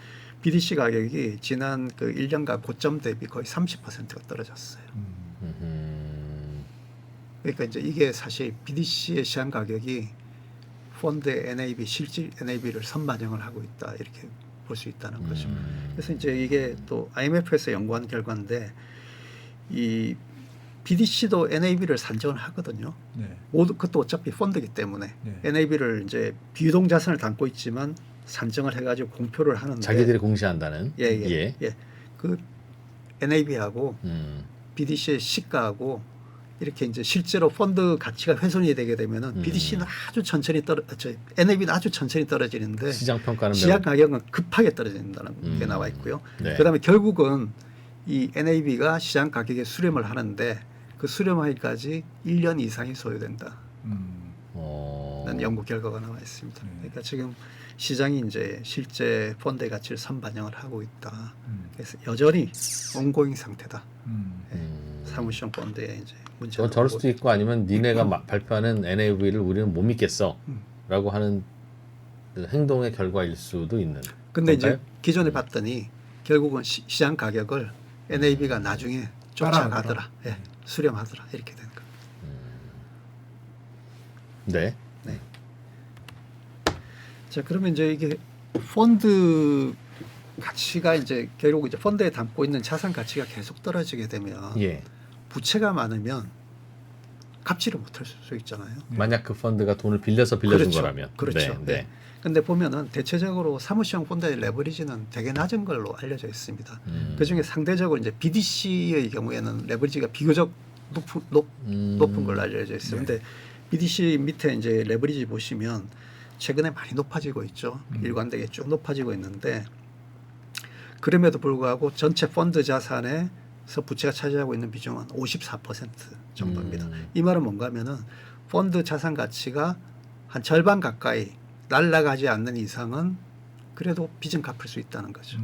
BDC 가격이 지난 그 1년간 고점 대비 거의 30%가 떨어졌어요. 그러니까 이제 이게 사실 BDC의 시장 가격이 펀드의 NAV 실질 NAV를 선반영을 하고 있다 이렇게 볼 수 있다는 거죠. 그래서 이제 이게 또 IMF에서 연구한 결과인데 이 BDC도 NAV를 산정을 하거든요. 네. 모두 그것도 어차피 펀드이기 때문에 네. NAV를 이제 비유동 자산을 담고 있지만 산정을 해가지고 공표를 하는데 자기들이 공시한다는. 예. 그 NAV하고 BDC의 시가하고 이렇게 이제 실제로 펀드 가치가 훼손이 되게 되면은 BDC는 아주 천천히 NAV는 아주 천천히 떨어지는데 시장 평가는 시장 가격은 급하게 떨어진다는 게 나와 있고요. 네. 그다음에 결국은 이 NAV가 시장 가격에 수렴을 하는데 그 수렴하기까지 1년 이상이 소요된다. 라는 연구 결과가 나와 있습니다. 그러니까 지금 시장이 이제 실제 펀드의 가치를 선반영을 하고 있다. 그래서 여전히 온고잉 상태다. 사무시형 펀드에 이제 문제가 저럴 수도 있고 아니면 니네가 발표하는 NAV를 우리는 못 믿겠어라고 하는 행동의 결과일 수도 있는. 근데 건가요? 이제 기존에 봤더니 결국은 시장 가격을 NAV가 나중에 쫓아가더라. 예, 수렴하더라. 이렇게 되는 거예요. 네. 자, 그러면 이제 이게 펀드 가치가 이제 결국 이제 펀드에 담고 있는 자산 가치가 계속 떨어지게 되면 예. 부채가 많으면 갚지를 못할 수 있잖아요. 만약 그 펀드가 돈을 빌려준 그렇죠. 거라면. 그렇죠. 네. 근데 보면은 대체적으로 사무시형 fon드의 레버리지는 되게 낮은 걸로 알려져 있습니다. 그중에 상대적으로 이제 BDC의 경우에는 레버리지가 비교적 높은 걸로 알려져 있어요. 근데 BDC 밑에 이제 레버리지 보시면 최근에 많이 높아지고 있죠. 일관되게 쭉 높아지고 있는데 그럼에도 불구하고 전체 펀드 자산에서 부채가 차지하고 있는 비중은 54% 정도입니다. 이 말은 뭔가 하면은 펀드 자산 가치가 한 절반 가까이 날아가지 않는 이상은 그래도 빚은 갚을 수 있다는 거죠.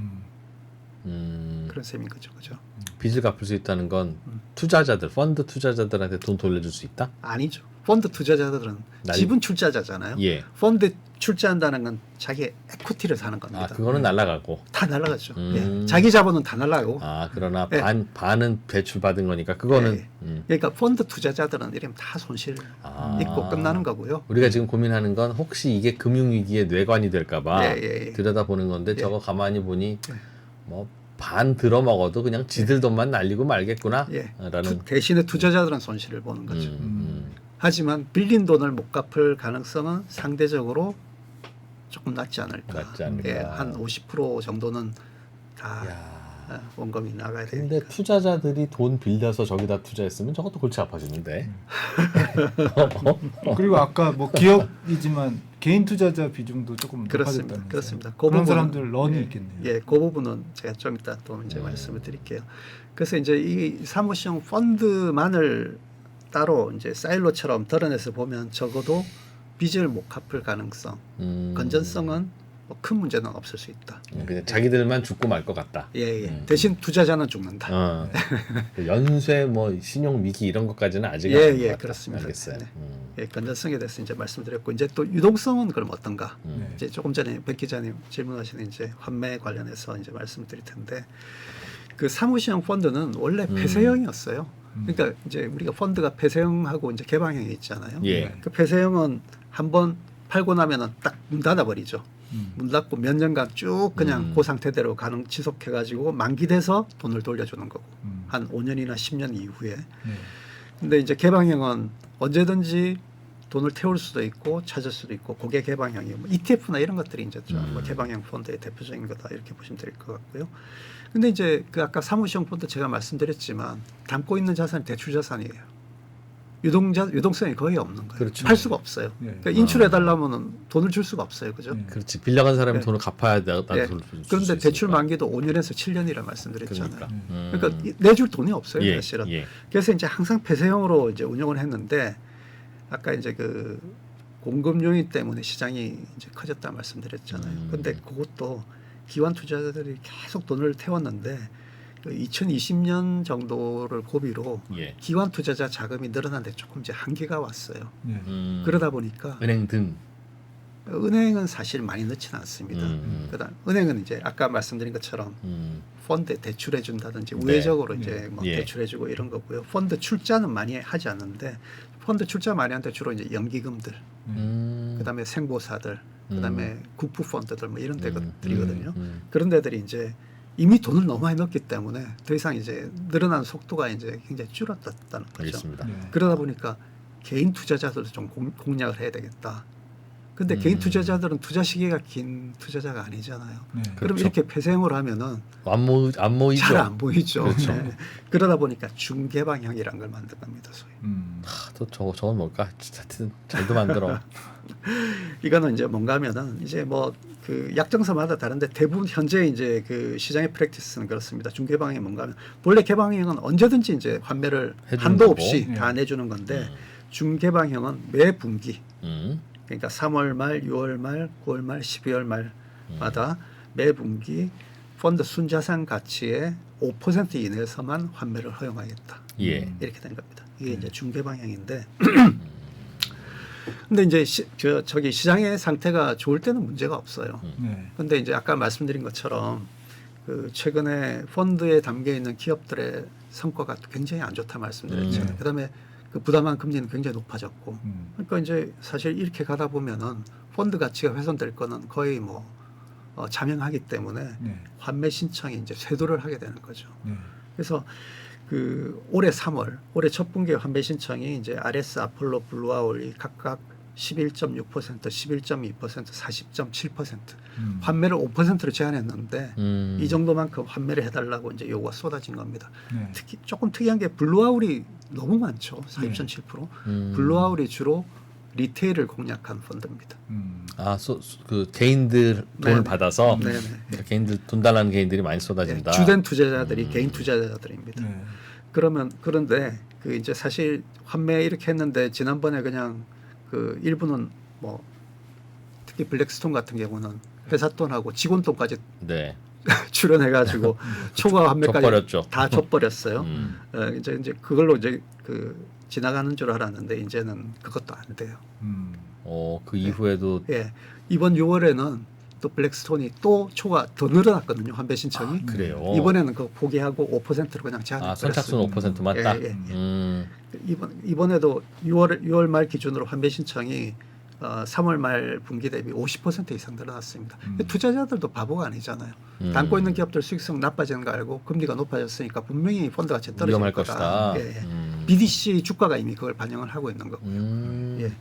그런 셈인 거죠. 그죠? 빚을 갚을 수 있다는 건 투자자들, 펀드 투자자들한테 돈 돌려줄 수 있다? 아니죠. 펀드 투자자들은 지분 출자자잖아요. 예. 펀드 출자한다는 건 자기 에코티를 사는 겁니다. 아, 그거는 날라가고. 다 날라가죠. 예. 자기 자본은 다 날라가고. 아, 그러나 예. 반은 대출 받은 거니까 그거는 예. 그러니까 펀드 투자자들은 이러면 다 손실 있고 끝나는 거고요. 우리가 지금 고민하는 건 혹시 이게 금융위기의 뇌관이 될까봐 예. 들여다보는 건데 저거 가만히 보니 뭐 반 들어먹어도 그냥 지들 돈만 날리고 말겠구나 라는 대신에 투자자들은 손실을 보는 거죠. 하지만 빌린 돈을 못 갚을 가능성은 상대적으로 조금 낮지 않을까. 예, 한 50% 정도는 다 원금이 나가야 되니까. 근데 투자자들이 돈 빌려서 저기다 투자했으면 저것도 골치 아파지는데. 그리고 아까 뭐 기업이지만 개인 투자자 비중도 조금 그렇습니다. 높아졌다면서요. 그렇습니다. 그런 사람들 런이 있겠네요. 예, 그 부분은 제가 좀 이따 또 이제 말씀을 드릴게요. 그래서 이제 이 사무시형 펀드만을 따로 이제 사일로처럼 드러내서 보면 적어도 빚을 못 갚을 가능성, 건전성은 뭐 큰 문제는 없을 수 있다. 그냥 자기들만 죽고 말 것 같다. 예. 대신 투자자는 죽는다. 연쇄 뭐 신용 위기 이런 것까지는 아직 예, 그렇습니다. 알겠어요. 네. 예, 건전성에 대해서 이제 말씀드렸고 이제 또 유동성은 그럼 어떤가? 이제 조금 전에 백 기자님 질문하시는 이제 환매 관련해서 이제 말씀드릴 텐데 그 사무시형 펀드는 원래 폐쇄형이었어요. 그러니까 이제 우리가 펀드가 폐쇄형하고 이제 개방형이 있잖아요. 예. 그 폐쇄형은 한번 팔고 나면은 딱 문 닫아버리죠. 문 닫고 몇 년간 쭉 그냥 그 상태대로 지속해가지고 만기돼서 돈을 돌려주는 거고 한 5년이나 10년 이후에. 근데 이제 개방형은 언제든지 돈을 태울 수도 있고 찾을 수도 있고 그게 개방형이에요. 뭐 ETF나 이런 것들이 이제 좀 개방형 펀드의 대표적인 거다 이렇게 보시면 될 것 같고요. 근데 이제 그 아까 사무시형 펀드 제가 말씀드렸지만 담고 있는 자산이 대출 자산이에요. 유동성이 거의 없는 거예요. 그렇죠. 팔 수가 없어요. 그러니까 인출해 달라면은 돈을 줄 수가 없어요, 그죠? 그렇지. 빌려간 사람이 돈을 갚아야 돼. 그런데 대출 만기도 5년에서 7년이라 말씀드렸잖아요. 그러니까 내줄 돈이 없어요, 예, 사실은. 예. 그래서 이제 항상 폐쇄형으로 이제 운영을 했는데 아까 이제 그 공급 요인 때문에 시장이 이제 커졌다 말씀드렸잖아요. 그런데 그것도 기관 투자자들이 계속 돈을 태웠는데 2020년 정도를 고비로 기관 투자자 자금이 늘어나는데 조금 이제 한계가 왔어요. 그러다 보니까 은행은 사실 많이 넣지는 않습니다. 그다음 은행은 이제 아까 말씀드린 것처럼 펀드에 대출해 준다든지 우회적으로 이제 뭐 대출해 주고 이런 거고요. 펀드 출자는 많이 하지 않는데 펀드 출자 많이 하는데 주로 이제 연기금들, 그다음에 생보사들, 그다음에 국부 펀드들 뭐 이런 데들이거든요. 그런 데들이 이제 이미 돈을 너무 많이 넣었기 때문에 더 이상 이제 늘어나는 속도가 이제 굉장히 줄었다는 거죠. 알겠습니다. 그러다 보니까 개인 투자자들도 좀 공략을 해야 되겠다. 근데 개인 투자자들은 투자 시기가 긴 투자자가 아니잖아요. 그럼 그렇죠. 이렇게 폐쇄형으로 하면은 안 모이죠. 잘 안 보이죠. 그렇죠. 네. 그러다 보니까 중개방형이란 걸 만든 겁니다, 소위. 또 저건 뭘까? 하여튼 잘도 만들어. 이거는 이제 뭔가 하면은 이제 뭐 그 약정서마다 다른데 대부분 현재 이제 그 시장의 프랙티스는 그렇습니다. 중개방향이 뭔가 하면 본래 개방형은 언제든지 이제 환매를 한도 없이 다 내주는 건데 중개방형은 매 분기 그러니까 3월 말, 6월 말, 9월 말, 12월 말마다 매 분기 펀드 순자산 가치의 5% 이내에서만 환매를 허용하겠다. 이렇게 된 겁니다. 이게 이제 중개방향인데 근데 이제 저기 시장의 상태가 좋을 때는 문제가 없어요. 근데 이제 아까 말씀드린 것처럼 그 최근에 펀드에 담겨 있는 기업들의 성과가 굉장히 안 좋다 말씀드렸잖아요. 그다음에 그 부담한 금리는 굉장히 높아졌고, 그러니까 이제 사실 이렇게 가다 보면은 펀드 가치가 훼손될 거는 거의 뭐 자명하기 때문에 환매 신청이 이제 쇄도를 하게 되는 거죠. 그래서 올해 3월 올해 첫 분기 환매 신청이 이제 RS, 아폴로, 블루아울이 각각 11.6%, 11.2%, 40.7% 환매를 5%로 제한했는데 이 정도만큼 환매를 해달라고 이제 요구가 쏟아진 겁니다. 네. 특히 조금 특이한 게 블루아울이 너무 많죠. 40.7%. 블루아울이 주로 리테일을 공략한 펀드입니다. 그 개인들 돈을 네네. 받아서 네네. 개인들 돈 달라는 개인들이 많이 쏟아진다. 주된 투자자들이 개인 투자자들입니다. 네. 그런데 그 이제 사실 환매 이렇게 했는데 지난번에 그냥 그 일부는 뭐 특히 블랙스톤 같은 경우는 회사 돈하고 직원 돈까지 네. 출연해가지고 초과 환매까지 줘버렸죠. 다 줘버렸어요. 이제 그걸로 이제 그 지나가는 줄 알았는데 이제는 그것도 안 돼요. 그 이후에도 예, 이번 6월에는 또 블랙스톤이 또 초과 더 늘어났거든요. 환매 신청이. 그래요. 이번에는 그 포기하고 5%로 그냥 제한했어요. 선착순 5% 맞다. 예. 이번에도 6월 말 기준으로 환매 신청이 3월 말 분기 대비 50% 이상 늘어났습니다. 투자자들도 바보가 아니잖아요. 담고 있는 기업들 수익성 나빠지는 거 알고 금리가 높아졌으니까 분명히 펀드 가치 떨어질 위험할 거다. 것이다. 예. BDC 주가가 이미 그걸 반영을 하고 있는 거고요. 예.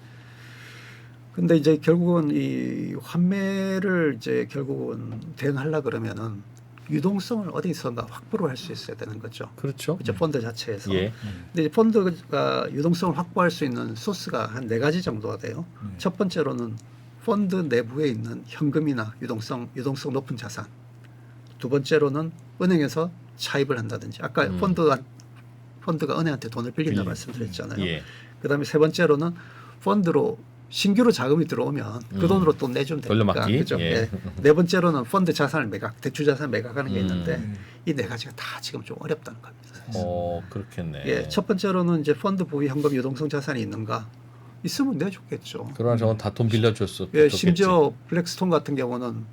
근데 이제 결국은 이 환매를 이제 결국은 대응하려 그러면은 유동성을 어디선가 확보를 할 수 있어야 되는 거죠. 그렇죠. 그렇죠. 펀드 자체에서. 예. 근데 이제 펀드가 유동성을 확보할 수 있는 소스가 한 4가지 정도가 돼요. 첫 번째로는 펀드 내부에 있는 현금이나 유동성 높은 자산. 두 번째로는 은행에서 차입을 한다든지. 아까 펀드가 은행한테 돈을 빌린다 말씀드렸잖아요. 예. 그다음에 세 번째로는 펀드로 신규로 자금이 들어오면 그 돈으로 또 내주면 되니까. 돌려막기. 그죠? 예. 예. 네 번째로는 펀드 자산을 대출 자산을 매각하는 게 있는데 이 4가지가 다 지금 좀 어렵다는 겁니다. 사실. 그렇겠네. 예, 첫 번째로는 이제 펀드 보유 현금 유동성 자산이 있는가? 있으면 내줬겠죠. 그러나 저건 다 돈 빌려줬어. 예, 심지어 블랙스톤 같은 경우는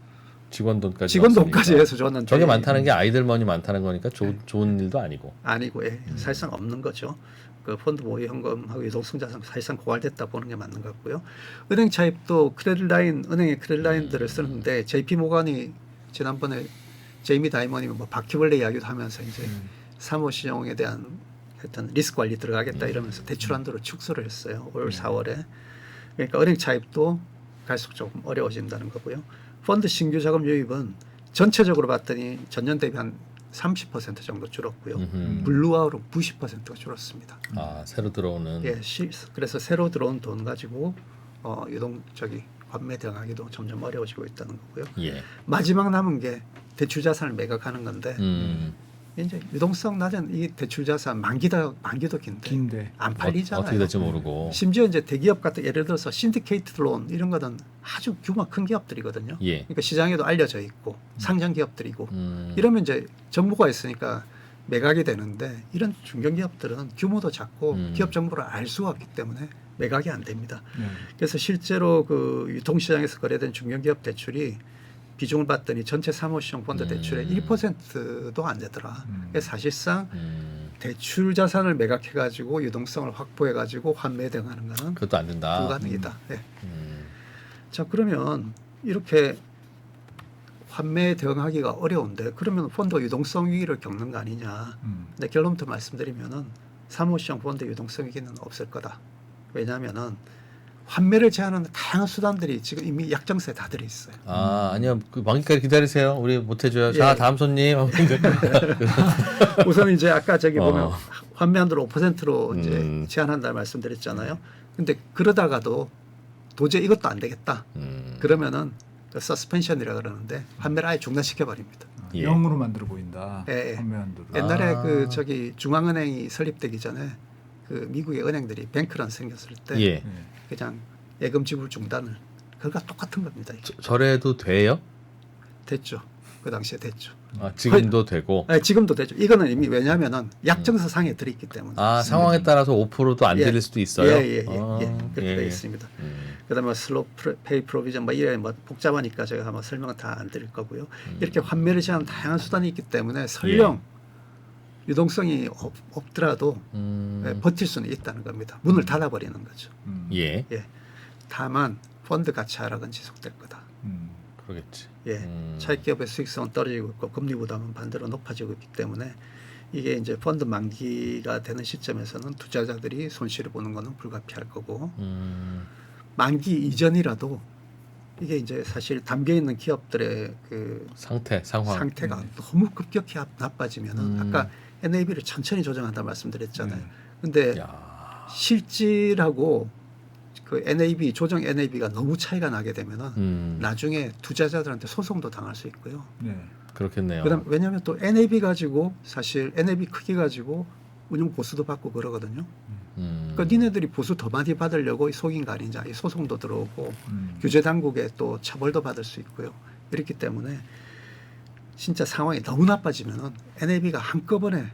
직원 돈까지. 직원 돈까지 넣었으니까. 해서 줬는데 저게 많다는 게 아이들 머니 많다는 거니까 좋은 일도 아니고. 아니고 사실상 없는 거죠. 그 펀드 보유 현금하고 유동성 자산 사실상 고갈됐다 보는 게 맞는 것 같고요. 은행 차입도 은행의 크레딧 라인들을 쓰는데 JP 모간이 지난번에 제이미 다이먼이 뭐 바퀴벌레 이야기도 하면서 이제 사모 시장에 대한 하여튼 리스크 관리 들어가겠다 이러면서 대출 한도를 축소를 했어요. 올 4월에. 그러니까 은행 차입도 갈수록 조금 어려워진다는 거고요. 펀드 신규 자금 유입은 전체적으로 봤더니 전년 대비 한 30% 정도 줄었고요. 블루아울은 90%가 줄었습니다. 새로 들어오는. 예, 그래서 새로 들어온 돈 가지고 환매 대응하기도 점점 어려워지고 있다는 거고요. 예. 마지막 남은 게 대출 자산을 매각하는 건데 이제 유동성 낮은 이 대출 자산 만기도 긴데 안 팔리잖아요. 어떻게 될지 모르고. 심지어 이제 대기업 같은 예를 들어서 신디케이트 론 이런 거는 아주 규모가 큰 기업들이거든요. 예. 그러니까 시장에도 알려져 있고 상장 기업들이고 이러면 이제 정보가 있으니까 매각이 되는데 이런 중견기업들은 규모도 작고 기업 정보를 알 수가 없기 때문에 매각이 안 됩니다. 그래서 실제로 그 유통시장에서 거래된 중견기업 대출이 비중을 봤더니 전체 사모시장 펀드 대출의 1%도 안 되더라. 그래서 사실상 대출 자산을 매각해가지고 유동성을 확보해가지고 환매 대응하는 것은 그것도 안 된다. 불가능이다. 네. 자, 그러면 이렇게 환매에 대응하기가 어려운데 그러면 펀드 유동성 위기를 겪는 거 아니냐. 근데 결론부터 말씀드리면은 사모시장 펀드 유동성 위기는 없을 거다. 왜냐하면은 환매를 제한하는 다양한 수단들이 지금 이미 약정서에 다 들어 있어요. 아니요. 그 만기까지 기다리세요. 우리 못 해줘요. 예. 자, 다음 손님. 우선 이제 아까 저기 보면 환매 한도를 5%로 이제 제한한다 말씀드렸잖아요. 근데 그러다가도 도저히 이것도 안 되겠다. 그러면은 서스펜션이라 그러는데 환매를 아예 중단시켜 버립니다. 예. 0으로 만들어 보인다. 예. 환매 한도를. 옛날에 그 저기 중앙은행이 설립되기 전에 그 미국의 은행들이 뱅크런 생겼을 때 예. 그냥 예금 지불 중단을 그거가 똑같은 겁니다. 저래도 돼요? 됐죠. 그 당시에 됐죠. 지금도 되고. 네, 지금도 되죠. 이거는 이미 왜냐하면은 약정서 상에 들어있기 때문에. 상황에 따라서 5%도 안 들릴 수도 있어요. 그렇게 되어 있습니다. 그다음에 슬로 페이 프로비전 뭐 이래 뭐 복잡하니까 제가 아마 설명은 다 안 드릴 거고요. 이렇게 환매를 제한 다양한 수단이 있기 때문에 설령 유동성이 없더라도 버틸 수는 있다는 겁니다. 문을 닫아버리는 거죠. 예. 다만 펀드 가치 하락은 지속될 거다. 그러겠지. 차익 기업의 수익성은 떨어지고 있고 금리 부담은 반대로 높아지고 있기 때문에 이게 이제 펀드 만기가 되는 시점에서는 투자자들이 손실을 보는 거는 불가피할 거고 만기 이전이라도 이게 이제 사실 담겨 있는 기업들의 그 상황. 상태가 너무 급격히 나빠지면은 아까 NAV를 천천히 조정한다 말씀드렸잖아요. 근데 야. 실질하고 그 NAV 조정 NAV가 너무 차이가 나게 되면은 나중에 투자자들한테 소송도 당할 수 있고요. 네. 그렇겠네요. 그다음 왜냐하면 또 NAV 가지고 사실 NAV 크기 가지고 운용 보수도 받고 그러거든요. 그러니까 니네들이 보수 더 많이 받으려고 속인 거 아니냐 이 소송도 들어오고 규제 당국에 또 처벌도 받을 수 있고요. 이렇기 때문에 진짜 상황이 너무 나빠지면은 NAV가 한꺼번에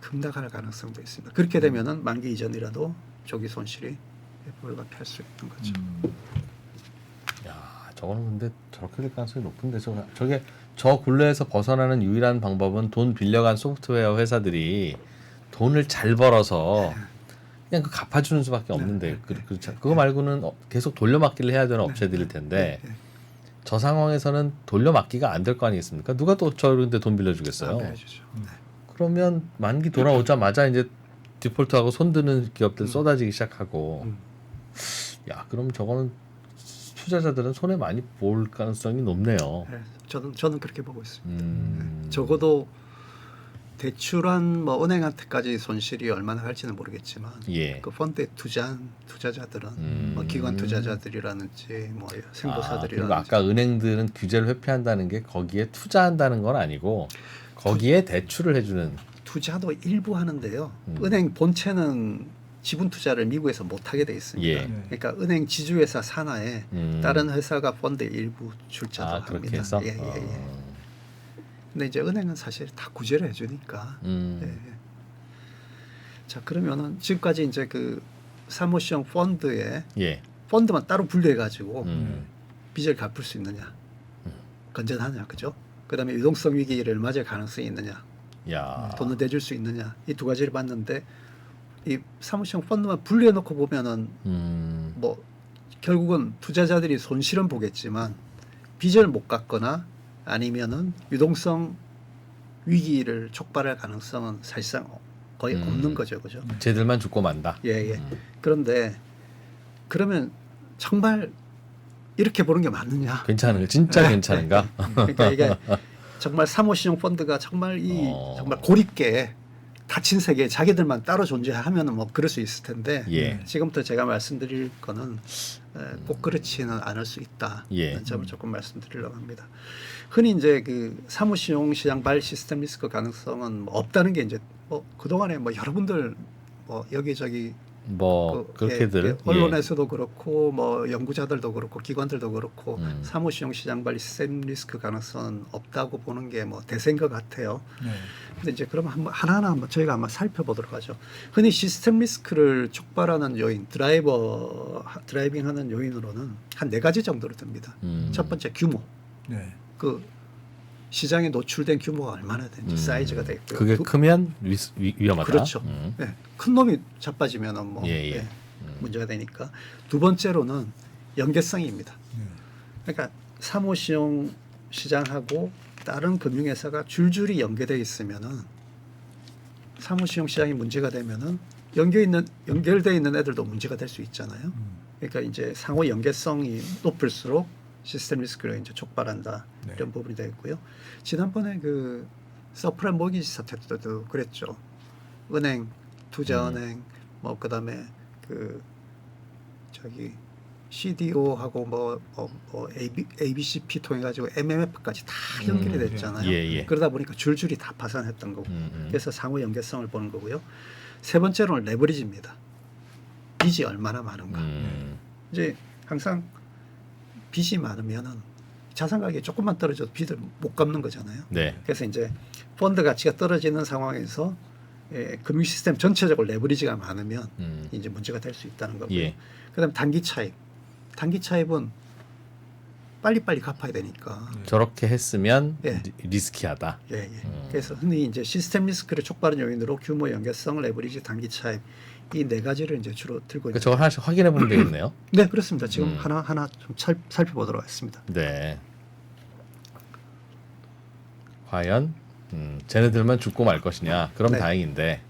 급락할 가능성도 있습니다. 그렇게 되면은 만기 이전이라도 조기 손실이 불가피할 수 있는 거죠. 야, 저거는 근데 저렇게 될 가능성이 높은데 저게 저 굴레에서 벗어나는 유일한 방법은 돈 빌려간 소프트웨어 회사들이 돈을 잘 벌어서 그냥 그 갚아주는 수밖에 없는데 그거 말고는 계속 돌려막기를 해야 되는 업체들일 텐데 저 상황에서는 돌려막기가 안 될 거 아니겠습니까? 누가 또 저런데 돈 빌려주겠어요? 안 해주죠. 그러면 만기 돌아오자마자 이제 디폴트하고 손드는 기업들 쏟아지기 시작하고 야 그럼 저거는 투자자들은 손해 많이 볼 가능성이 높네요. 네, 저는 그렇게 보고 있습니다. 네. 적어도 대출한 뭐 은행한테까지 손실이 얼마나 갈지는 모르겠지만 예. 그 펀드에 투자한 투자자들은 뭐 기관 투자자들이라든지 뭐 그리고 생보사들이라든지 아까 은행들은 규제를 회피한다는 게 거기에 투자한다는 건 아니고 거기에 대출을 해주는 투자도 일부 하는데요. 은행 본체는 지분 투자를 미국에서 못 하게 돼 있습니다. 예. 그러니까 은행 지주회사 산하에 다른 회사가 펀드 일부 출자도 그렇게 합니다. 해서 예. 근데 이제 은행은 사실 다 구제를 해주니까. 예. 자 그러면은 지금까지 이제 그 사모시형 펀드에 예. 펀드만 따로 분리해 가지고 빚을 갚을 수 있느냐, 건전하냐, 그죠? 그다음에 유동성 위기를 맞을 가능성이 있느냐, 야. 돈을 내줄 수 있느냐 이 두 가지를 봤는데 이 사모시형 펀드만 분리해 놓고 보면은 뭐 결국은 투자자들이 손실은 보겠지만 빚을 못 갚거나 아니면은 유동성 위기를 촉발할 가능성은 사실상 거의 없는 거죠, 그죠? 쟤들만 죽고 만다. 예. 그런데 그러면 정말 이렇게 보는 게 맞느냐? 진짜 괜찮은가? 그러니까 이게 정말 사모시형 펀드가 정말 정말 고립게 닫힌 세계에 자기들만 따로 존재하면은 뭐 그럴 수 있을 텐데 예. 지금부터 제가 말씀드릴 거는 꼭 그렇지는 않을 수 있다. 예. 는 점을 조금 말씀드리려고 합니다. 흔히 이제 그 사무시용 시장 발 시스템 리스크 가능성은 뭐 없다는 게 이제 뭐 그동안에 뭐 여러분들 뭐 여기저기 그렇게들 언론에서도 그렇고 뭐 연구자들도 그렇고 기관들도 그렇고 사무시용 시장 발 시스템 리스크 가능성은 없다고 보는 게 뭐 대세인 것 같아요. 근데 이제 그러면 하나하나 한번 저희가 한번 살펴보도록 하죠. 흔히 시스템 리스크를 촉발하는 요인, 드라이빙하는 요인으로는 한 4가지 정도로 듭니다. 첫 번째 규모. 네. 그 시장에 노출된 규모가 얼마나 되는지 사이즈가 되고요. 그게 크면 위험하다. 그렇죠. 네. 큰 놈이 자빠지면은 뭐 문제가 되니까. 두 번째로는 연계성입니다. 그러니까 사모시용 시장하고 다른 금융회사가 줄줄이 연계되어 있으면은 사모시용 시장이 문제가 되면은 연결되어 있는 애들도 문제가 될 수 있잖아요. 그러니까 이제 상호 연계성이 높을수록 시스템 리스크를 이제 촉발한다 이런 부분이 되겠고요. 지난번에 그 서프라임 모기지 사태 때도 그랬죠. 은행, 투자은행, 뭐 그다음에 그 저기 CDO하고 뭐 ABCP 통해 가지고 MMF까지 다 연결이 됐잖아요. 그러다 보니까 줄줄이 다 파산했던 거고. 그래서 상호 연계성을 보는 거고요. 세 번째로는 레버리지입니다. 빚이 얼마나 많은가. 이제 항상 빚이 많으면은 자산 가격이 조금만 떨어져도 빚을 못 갚는 거잖아요. 네. 그래서 이제 펀드 가치가 떨어지는 상황에서 금융 시스템 전체적으로 레버리지가 많으면 이제 문제가 될 수 있다는 거고요. 그다음 단기 차입. 단기 차입은 빨리빨리 갚아야 되니까. 저렇게 했으면 리스키하다. 그래서 흔히 이제 시스템 리스크를 촉발하는 요인으로 규모, 연계성, 레버리지, 단기 차입 이 4가지를 이제 주로 들고 있는. 저걸 하나씩 확인해 보면 되겠네요. 네, 그렇습니다. 지금 하나 좀 살펴보도록 하겠습니다. 네. 과연 쟤네들만 죽고 말 것이냐? 그럼 네. 다행인데.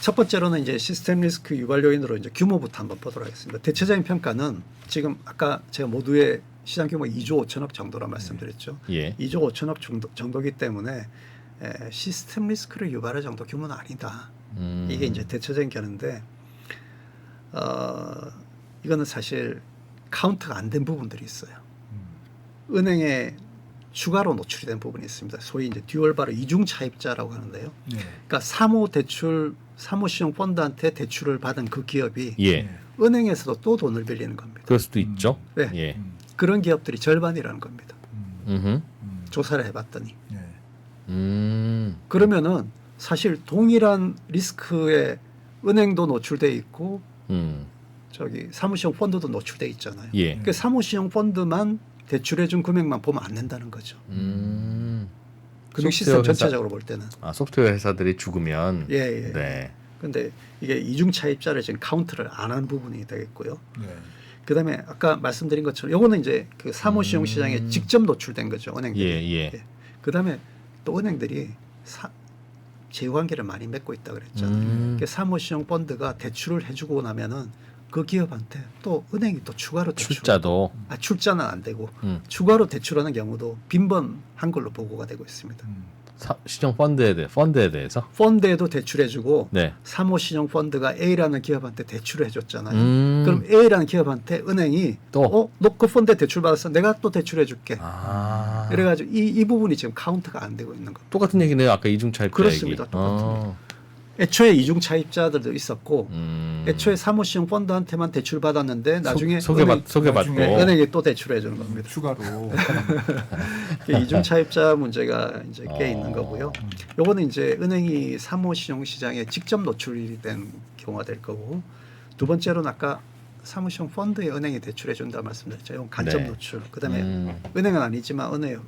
첫 번째로는 이제 시스템 리스크 유발 요인으로 이제 규모부터 한번 보도록 하겠습니다. 대체적인 평가는 지금 아까 제가 모두의 시장 규모 2조 5천억 정도라 말씀드렸죠. 예. 2조 5천억 정도기 때문에 시스템 리스크를 유발할 정도 규모는 아니다. 이게 이제 대체적인 견해인데 이거는 사실 카운트가 안 된 부분들이 있어요. 은행에 추가로 노출이 된 부분이 있습니다. 소위 이제 듀얼바로 이중 차입자라고 하는데요. 네. 그러니까 사모시형 펀드한테 대출을 받은 그 기업이 예. 은행에서도 또 돈을 빌리는 겁니다. 그럴 수도 있죠. 네. 예. 그런 기업들이 절반이라는 겁니다. 음흠. 조사를 해봤더니. 네. 그러면은 사실 동일한 리스크에 은행도 노출돼 있고 저기 사무시형 펀드도 노출돼 있잖아요. 예. 그 사무시형 펀드만 대출해준 금액만 보면 안 된다는 거죠. 금융 시스템 전체적으로 볼 때는. 소프트웨어 회사들이 죽으면. 예. 네. 근데 이게 이중 차입자를 지금 카운트를 안 한 부분이 되겠고요. 네. 그다음에 아까 말씀드린 것처럼 요거는 이제 그 사무시형 시장에 직접 노출된 거죠, 은행들이. 예. 그다음에 또 은행들이 제휴관계를 많이 맺고 있다 그랬잖아요. 그 사무시형 펀드가 대출을 해주고 나면은 그 기업한테 또 은행이 또 추가로 출자도. 출자는 안 되고 추가로 대출하는 경우도 빈번한 걸로 보고가 되고 있습니다. 시정 펀드에 대해서. 펀드에도 대출해주고 네. 사모시형 펀드가 A라는 기업한테 대출을 해줬잖아요. 그럼 A라는 기업한테 은행이 또 너 그 펀드에 대출 받았어, 내가 또 대출해줄게. 아. 그래가지고 이 부분이 지금 카운트가 안 되고 있는 겁니다. 똑같은 얘기네요. 아까 이중 차입자 그렇습니다. 얘기. 똑같은 얘기. 애초에 이중 차입자들도 있었고 애초에 사모시형 펀드한테만 대출 받았는데 나중에 소개받고 은행이 또 대출해 주는 겁니다. 추가로. 이중 차입자 문제가 이제 꽤 있는 거고요. 요거는 이제 은행이 사모시형 시장에 직접 노출이 된 경우가 될 거고, 두 번째로는 아까 사무시형 펀드에 은행이 대출해 준다 말씀드렸죠. 이건 간접 네. 노출. 그다음에 은행은 아니지만 은행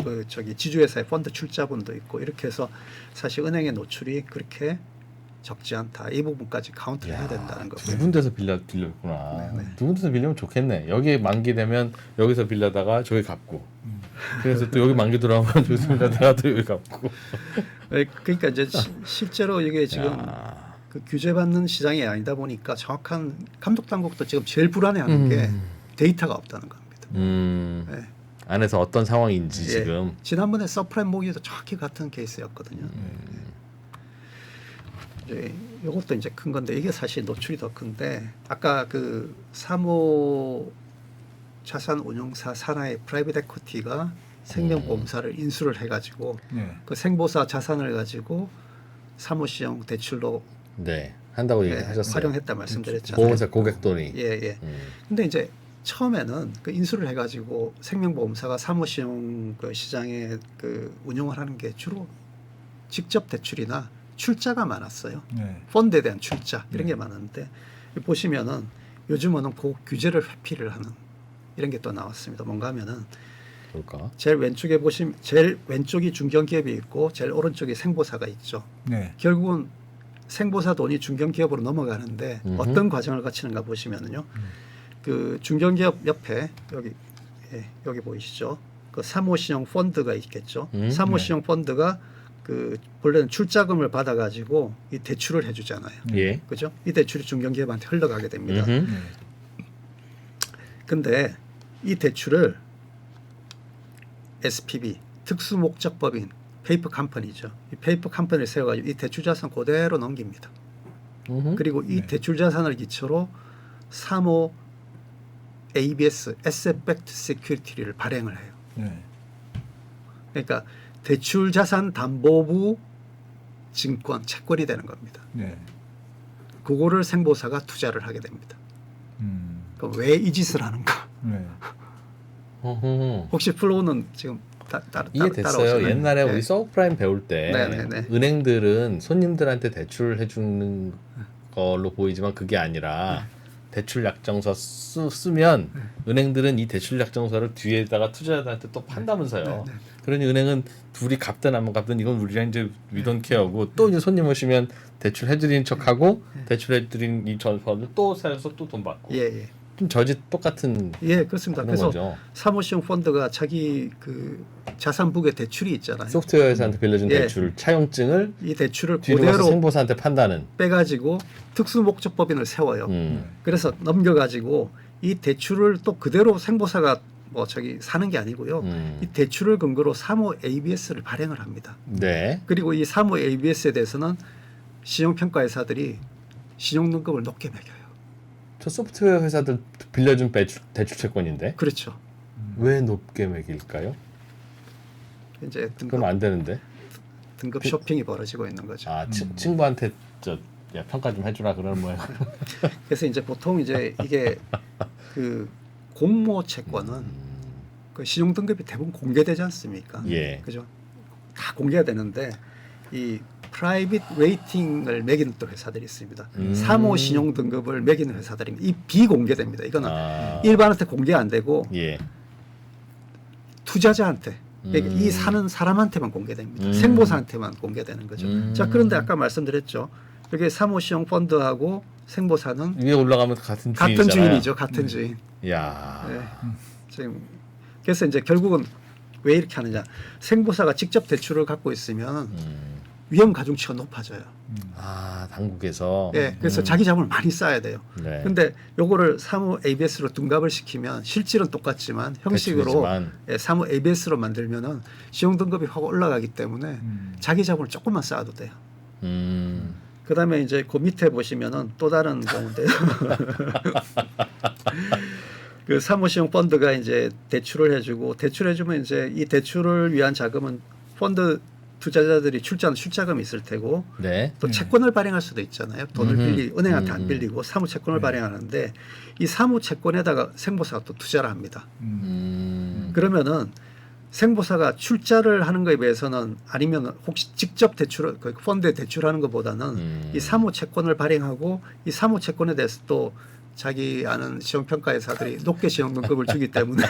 그 저기 지주회사의 펀드 출자분도 있고 이렇게 해서 사실 은행의 노출이 그렇게 적지 않다. 이 부분까지 카운트를 해야 된다는 거고요. 두 군데서 빌렸구나. 네. 두 군데서 빌리면 좋겠네. 여기 만기되면 여기서 빌려다가 저기 갚고. 그래서 또 여기 만기 들어오면 저기서 빌려다가 또 여기 갚고. 그러니까 이제 실제로 이게 지금 그 규제받는 시장이 아니다 보니까 정확한 감독 당국도 지금 제일 불안해하는 게 데이터가 없다는 겁니다. 네. 안에서 어떤 상황인지 지금. 지난번에 서프라임 모기도 정확히 같은 케이스였거든요. 이제 이것도 이제 큰 건데 이게 사실 노출이 더 큰데 아까 그 사모 자산 운용사 산하의 프라이빗 에쿼티가 생명보험사를 인수를 해가지고 그 생보사 자산을 가지고 사모시형 대출로 네. 한다고 얘기하셨어요. 활용했다 말씀드렸잖아요. 보험사 고객 돈이. 예. 근데 이제 처음에는 그 인수를 해가지고 생명보험사가 사모시형 그 시장에 그 운용을 하는 게 주로 직접 대출이나 출자가 많았어요. 펀드에 대한 출자 이런 게 많았는데 보시면은 요즘은 그 규제를 회피를 하는 이런 게 또 나왔습니다. 뭔가 하면은 뭘까? 제일 왼쪽에 보시면 제일 왼쪽이 중견기업이 있고 제일 오른쪽이 생보사가 있죠. 결국은 생보사 돈이 중견기업으로 넘어가는데 어떤 과정을 거치는가 보시면은요. 그 중견기업 옆에 여기 보이시죠? 그 사모시형 펀드가 있겠죠. 사모시형 펀드가 그 본래는 출자금을 받아가지고 이 대출을 해주잖아요. 예. 그죠? 이 대출이 중견기업한테 흘러가게 됩니다. 근데 이 대출을 SPV 특수목적법인 페이퍼 컴퍼니죠. 이 페이퍼 컴퍼니를 세워가지고 이 대출 자산 그대로 넘깁니다. 그리고 이 대출 자산을 기초로 사모 ABS Asset Backed Security를 발행을 해요. 그러니까 대출 자산 담보부 증권 채권이 되는 겁니다. 그거를 생보사가 투자를 하게 됩니다. 그럼 왜 이 짓을 하는가? 혹시 플로우는 지금 이해됐어요. 옛날에 우리 서브프라임 배울 때 네네네. 은행들은 손님들한테 대출을 해주는 걸로 보이지만 그게 아니라 대출 약정서 쓰면 은행들은 이 대출 약정서를 뒤에다가 투자자한테 또 판다면서요. 그러니 은행은 둘이 갚든 안 갚든 이건 우리랑 이제 위돈 케어고 또 이제 손님 오시면 대출 해드리는 척하고 대출 해드린 이 전파를 또 사서 또 돈 받고. 예. 좀 저지 똑같은 예, 그렇습니다. 그런 그래서 거죠. 사모시형 펀드가 자기 그 자산북의 대출이 있잖아요. 소프트웨어 회사한테 빌려준 예. 대출 차용증을 이 대출을 뒤로 가서 그대로 생보사한테 판다는. 빼가지고 특수목적법인을 세워요. 그래서 넘겨가지고 이 대출을 또 그대로 생보사가 뭐 저기 사는 게 아니고요. 이 대출을 근거로 사모 ABS를 발행을 합니다. 네. 그리고 이 사모 ABS에 대해서는 신용평가회사들이 신용등급을 높게 매겨요. 저 소프트웨어 회사들 빌려준 대출 채권인데 그렇죠. 왜 높게 매길까요? 이제 그럼 안 되는데. 등급 쇼핑이 벌어지고 있는 거죠. 아 친구한테 야, 평가 좀 해주라 그러는 모양. 그래서 이제 보통 이제 이게 그 공모 채권은 그 신용 등급이 대부분 공개되지 않습니까? 예. 그죠? 다 공개가 되는데 이 프라이빗 레이팅을 매기는 또 회사들이 있습니다. 사모 신용 등급을 매기는 회사들입니다. 이 비공개됩니다. 이거는 일반한테 공개 안 되고 예. 투자자한테 그러니까 이 사는 사람한테만 공개됩니다. 생보사한테만 공개되는 거죠. 자, 그런데 아까 말씀드렸죠. 이게 사모시형 펀드하고 생보사는 위에 올라가면 같은 주인이잖아요. 주인이죠. 같은 주인. 야. 네. 지금 그래서 이제 결국은 왜 이렇게 하느냐? 생보사가 직접 대출을 갖고 있으면 위험 가중치가 높아져요. 아 당국에서. 네, 그래서 자기 자본을 많이 쌓아야 돼요. 네. 근데 요거를 사무 ABS로 둔갑을 시키면 실질은 똑같지만 형식으로 대출이지만. 예, 사무 ABS로 만들면은 신용 등급이 확 올라가기 때문에 자기 자본을 조금만 쌓아도 돼요. 그다음에 이제 그 밑에 보시면은 또 다른 경우인데요. 그 사무시형 펀드가 이제 대출을 해주고 대출해주면 이제 이 대출을 위한 자금은 펀드 투자자들이 출자금이 있을 테고 네. 또 채권을 발행할 수도 있잖아요. 돈을 은행한테 안 빌리고 사무 채권을 발행하는데 이 사무 채권에다가 생보사가 또 투자를 합니다. 그러면은 생보사가 출자를 하는 것에 비해서는 아니면 혹시 직접 대출 그 펀드에 대출하는 것보다는 이 사무 채권을 발행하고 이 사무 채권에 대해서 또 자기 아는 시험평가회사들이 높게 시험등급을 주기 때문에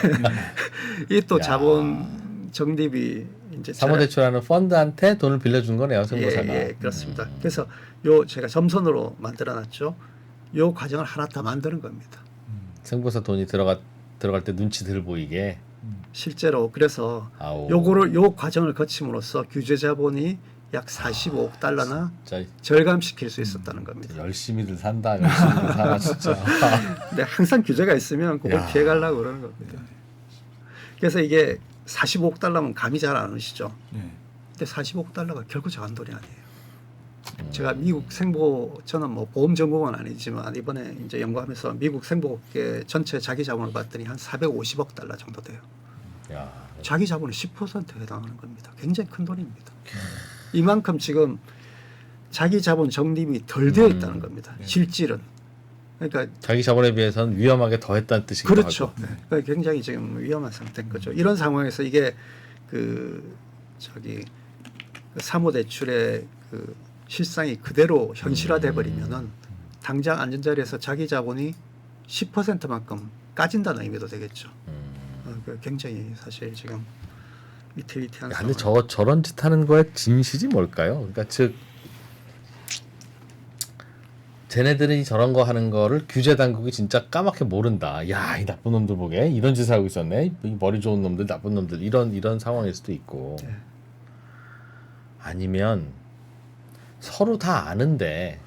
이 또 자본 적립이 이제 사모대출하는 펀드한테 돈을 빌려준 거네요, 생보사가. 예, 그렇습니다. 그래서 요 제가 점선으로 만들어놨죠. 요 과정을 하나 더 만드는 겁니다. 생보사 돈이 들어갈 때 눈치 들 보이게. 실제로 그래서 아오. 요 과정을 거침으로써 규제 자본이 약 45억 달러나 진짜 절감시킬 수 있었다는 겁니다. 열심히들 산다, 열심히들 살아 진짜. 근데 항상 규제가 있으면 그걸 피해가려고 그러는 겁니다. 그래서 이게 45억 달러면 감이 잘 안 오시죠. 근데 45억 달러가 결코 작은 돈이 아니에요. 제가 미국 생보 저는 뭐 보험 전공은 아니지만 이번에 이제 연구하면서 미국 생보계 전체 자기 자본을 봤더니 한 450억 달러 정도 돼요. 야. 자기 자본의 10%에 해당하는 겁니다. 굉장히 큰 돈입니다. 이만큼 지금 자기 자본 적립이 덜 되어 있다는 겁니다. 실질은. 그러니까 자기 자본에 비해서는 위험하게 더했다는 뜻이기도 그렇죠. 하고. 그러니까 굉장히 지금 위험한 상태인 거죠. 이런 상황에서 이게 그 사모대출의 그 실상이 그대로 현실화돼 버리면은 당장 앉은 자리에서 자기 자본이 10%만큼 까진다는 의미도 되겠죠. 굉장히 사실 지금 위태위태한 야, 상황. 근데 저런 짓 하는 거의 진실이 뭘까요? 그러니까 즉 쟤네들이 저런 거 하는 거를 규제 당국이 진짜 까맣게 모른다. 야, 이 나쁜 놈들 보게 이런 짓을 하고 있었네. 이 머리 좋은 놈들, 나쁜 놈들 이런 상황일 수도 있고. 네. 아니면 서로 다 아는데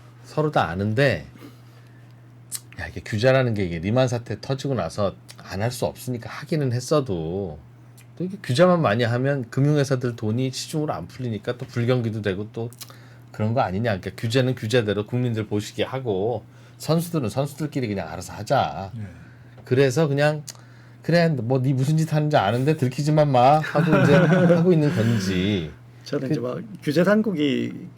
야, 이게 규제라는 게 이게 리만 사태 터지고 나서 안 할 수 없으니까 하기는 했어도 또 이게 규제만 많이 하면 금융회사들 돈이 시중으로 안 풀리니까 또 불경기도 되고 또 그런 거 아니냐. 그러니까 규제는 규제대로 국민들 보시게 하고 선수들은 선수들끼리 그냥 알아서 하자. 그래서 그냥 그래 뭐 네 무슨 짓 하는지 아는데 들키지만 마 하고 이제 하고 있는 건지. 저는 이제 뭐 규제 당국이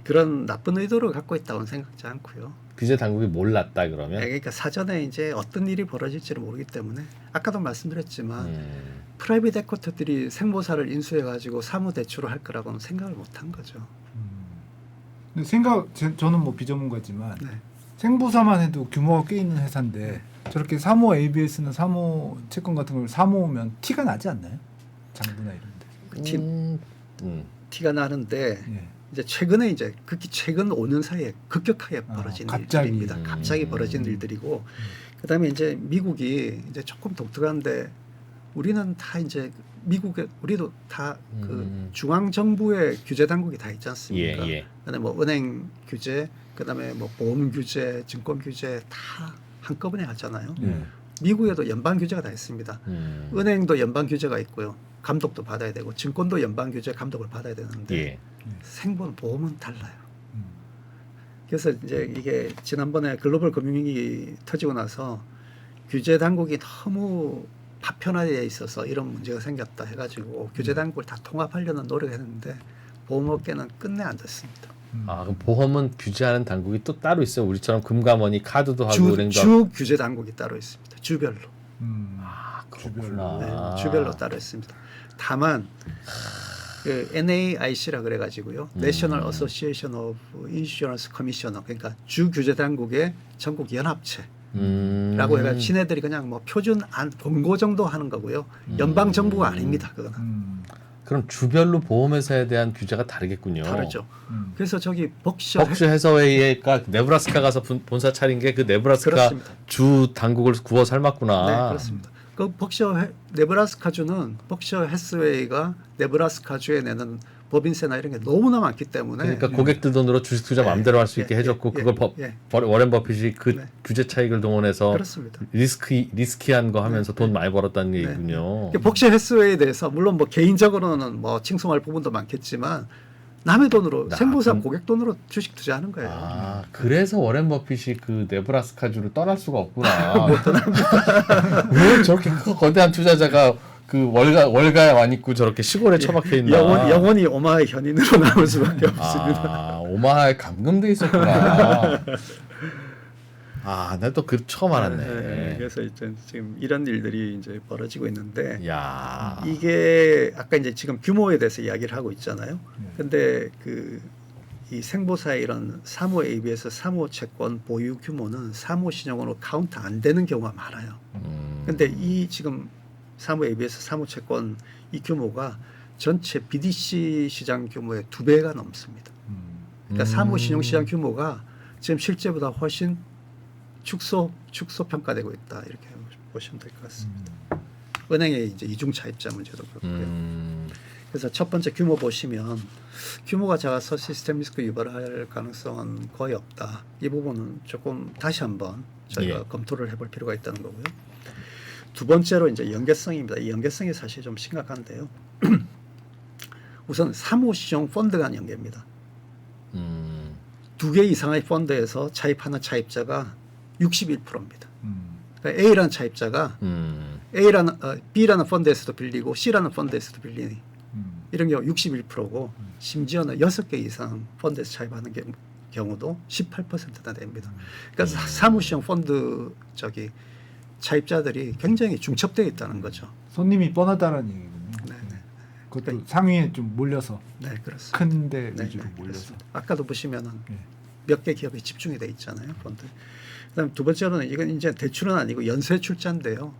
그런 나쁜 의도를 갖고 있다고는 생각지 않고요. 규제 당국이 몰랐다 그러면. 그러니까 사전에 이제 어떤 일이 벌어질지를 모르기 때문에 아까도 말씀드렸지만 프라이빗 에쿼터들이 생보사를 인수해 가지고 사무 대출을 할 거라고는 생각을 못한 거죠. 근데 저는 뭐 비전문가지만 네. 생보사만 해도 규모가 꽤 있는 회사인데 저렇게 사모 ABS나 사모 채권 같은 걸 사모으면 티가 나지 않나요? 장부나 이런데. 티가 나는데 이제 최근에 이제 극히 최근 5년 사이에 급격하게 벌어진 갑자기. 일들입니다. 갑자기 벌어진 일들이고 그다음에 이제 미국이 이제 조금 독특한데 우리는 다 이제 미국에 우리도 다 그 중앙 정부의 규제 당국이 다 있지 않습니까? 그다음에 뭐 은행 규제, 그다음에 뭐 보험 규제, 증권 규제 다 한꺼번에 하잖아요. 미국에도 연방 규제가 다 있습니다. 은행도 연방 규제가 있고요. 감독도 받아야 되고 증권도 연방 규제 감독을 받아야 되는데 생본 보험은 달라요. 그래서 이제 이게 지난번에 글로벌 금융위기 터지고 나서 규제 당국이 너무 파편화되어 있어서 이런 문제가 생겼다 해가지고 규제 당국을 다 통합하려는 노력했는데 보험업계는 끝내 안 됐습니다. 아, 그럼 보험은 규제하는 당국이 또 따로 있어요. 우리처럼 금감원이 카드도 하고 은행도 하고. 주 규제 당국이 따로 있습니다. 주별로. 아, 그렇구나. 네, 주별로 따로 있습니다. 다만 그 NAIC라 그래가지고요. National Association of Insurance Commissioner, 그러니까 주 규제 당국의 전국 연합체. 라고 해가 지네들이 그냥 뭐 표준 권고 정도 하는 거고요. 연방 정부가 아닙니다. 그거는. 그럼 주별로 보험회사에 대한 규제가 다르겠군요. 다르죠. 그래서 저기 벅셔 해서웨이가 네브라스카 가서 본사 차린 게 그 네브라스카 그렇습니다. 주 당국을 구워 삶았구나. 네, 그렇습니다. 그 네브라스카주는 벅셔 해스웨이가 네브라스카주에 내는 법인세나 이런 게 너무나 많기 때문에 그러니까 고객들 돈으로 주식 투자 마음대로 할 수 있게 해줬고 그걸 워렌 버핏이 그 규제 차익을 동원해서 그렇습니다. 리스키한 거 하면서 돈 많이 벌었다는 얘기군요. 벅셔 해스웨이에 대해서 물론 뭐 개인적으로는 뭐 칭송할 부분도 많겠지만 남의 돈으로 생보사 고객 돈으로 주식 투자하는 거예요. 아, 그래서 워렌 버핏이 그 네브라스카주를 떠날 수가 없구나. 못 떠납니다. 왜 저렇게 거대한 투자자가 그 월가에 와 있고 저렇게 시골에 처박혀 있나? 영원히 오마하의 현인으로 남을 수밖에 없습니다. 아, 오마하에 감금돼 있었구나. 아, 나 또 그 처음 알았네. 그래서 이제 지금 이런 일들이 이제 벌어지고 있는데, 야, 이게 아까 이제 지금 규모에 대해서 이야기를 하고 있잖아요. 근데 그 이 생보사의 이런 사모 ABS 사모 채권 보유 규모는 사모 신용으로 카운트 안 되는 경우가 많아요. 근데 이 지금 사모 ABS 사모 채권 이 규모가 전체 BDC 시장 규모의 2배가 넘습니다. 그러니까 사모 신용 시장 규모가 지금 실제보다 훨씬 축소 평가되고 있다, 이렇게 보시면 될 것 같습니다. 은행의 이제 이중 차입자 문제도 그렇고요. 그래서 첫 번째 규모 보시면 규모가 작아서 시스템 리스크 유발할 가능성은 거의 없다. 이 부분은 조금 다시 한번 저희가 검토를 해볼 필요가 있다는 거고요. 두 번째로 이제 연계성입니다. 이 연계성이 사실 좀 심각한데요. 우선 사모시용 펀드 간 연계입니다. 2개 이상의 펀드에서 차입하는 차입자가 61%입니다. 그러니까 A라는 차입자가 B라는 펀드에서도 빌리고 C라는 펀드에서도 빌리니 이런 경우 61%고 심지어는 6개 이상 펀드에서 차입하는 경우도 18%나 됩니다. 그러니까 사무시형 펀드 차입자들이 굉장히 중첩되어 있다는 거죠. 손님이 뻔하다는 얘기군요. 네네. 그것도 그러니까 상위에 좀 몰려서 네, 그렇습니다. 큰데 위주로 몰려서. 그렇습니다. 아까도 보시면은 몇 개 기업이 집중이 돼 있잖아요, 펀드. 그다음 두 번째로는 이건 이제 대출은 아니고 연쇄 출자인데요.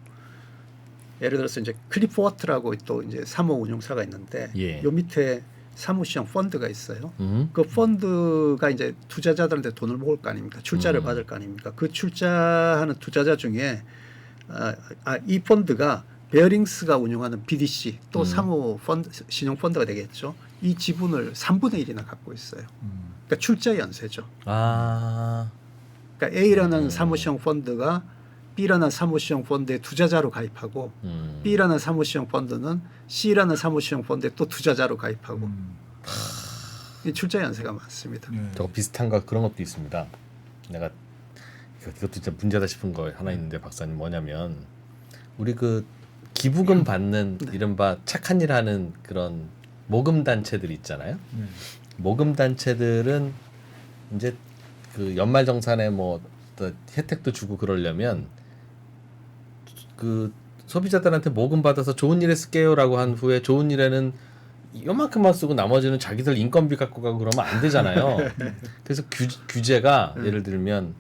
예를 들어서 이제 클리프워트라고 또 이제 사모 운용사가 있는데 요 밑에 사무시형 펀드가 있어요. 그 펀드가 이제 투자자들한테 돈을 모을 거 아닙니까? 출자를 받을 거 아닙니까? 그 출자하는 투자자 중에 이 펀드가 베어링스가 운영하는 BDC 또 사모 펀드 신용 펀드가 되겠죠. 이 지분을 3분의 1이나 갖고 있어요. 그러니까 출자 연쇄죠. 아, 그러니까 A라는 사무시형 펀드가 B라는 사무시형 펀드에 투자자로 가입하고 B라는 사무시형 펀드는 C라는 사무시형 펀드에 또 투자자로 가입하고 이 출자 연쇄가 많습니다. 저거 비슷한 거 그런 것도 있습니다. 내가 이것도 진짜 문제다 싶은 거 하나 있는데 박사님, 뭐냐면 우리 그 기부금 받는 이른바 착한 일 하는 그런 모금 단체들 있잖아요. 모금 단체들은 이제 그 연말정산에 뭐 혜택도 주고 그러려면 그 소비자들한테 모금 받아서 좋은 일에 쓸게요라고 한 후에 좋은 일에는 요만큼만 쓰고 나머지는 자기들 인건비 갖고 가고 그러면 안 되잖아요. 그래서 규제가 예를 들면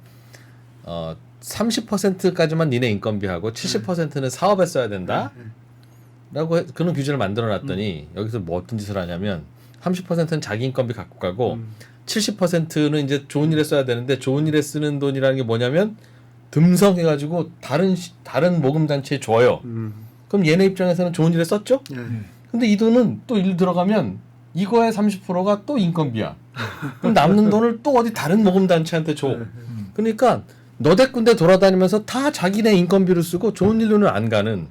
30%까지만 니네 인건비하고 70%는 사업에 써야 된다. 라고 그런 규제를 만들어 놨더니 여기서 뭐 어떤 짓을 하냐면 30%는 자기 인건비 갖고 가고 70%는 이제 좋은 일에 써야 되는데 좋은 일에 쓰는 돈이라는 게 뭐냐면 듬성해가지고 다른 모금 단체에 줘요. 그럼 얘네 입장에서는 좋은 일에 썼죠? 예. 근데 이 돈은 또 일 들어가면 이거의 30%가 또 인건비야. 그럼 남는 돈을 또 어디 다른 모금 단체한테 줘. 그러니까 너댓 군데 돌아다니면서 다 자기네 인건비로 쓰고 좋은 일로는 안 가는.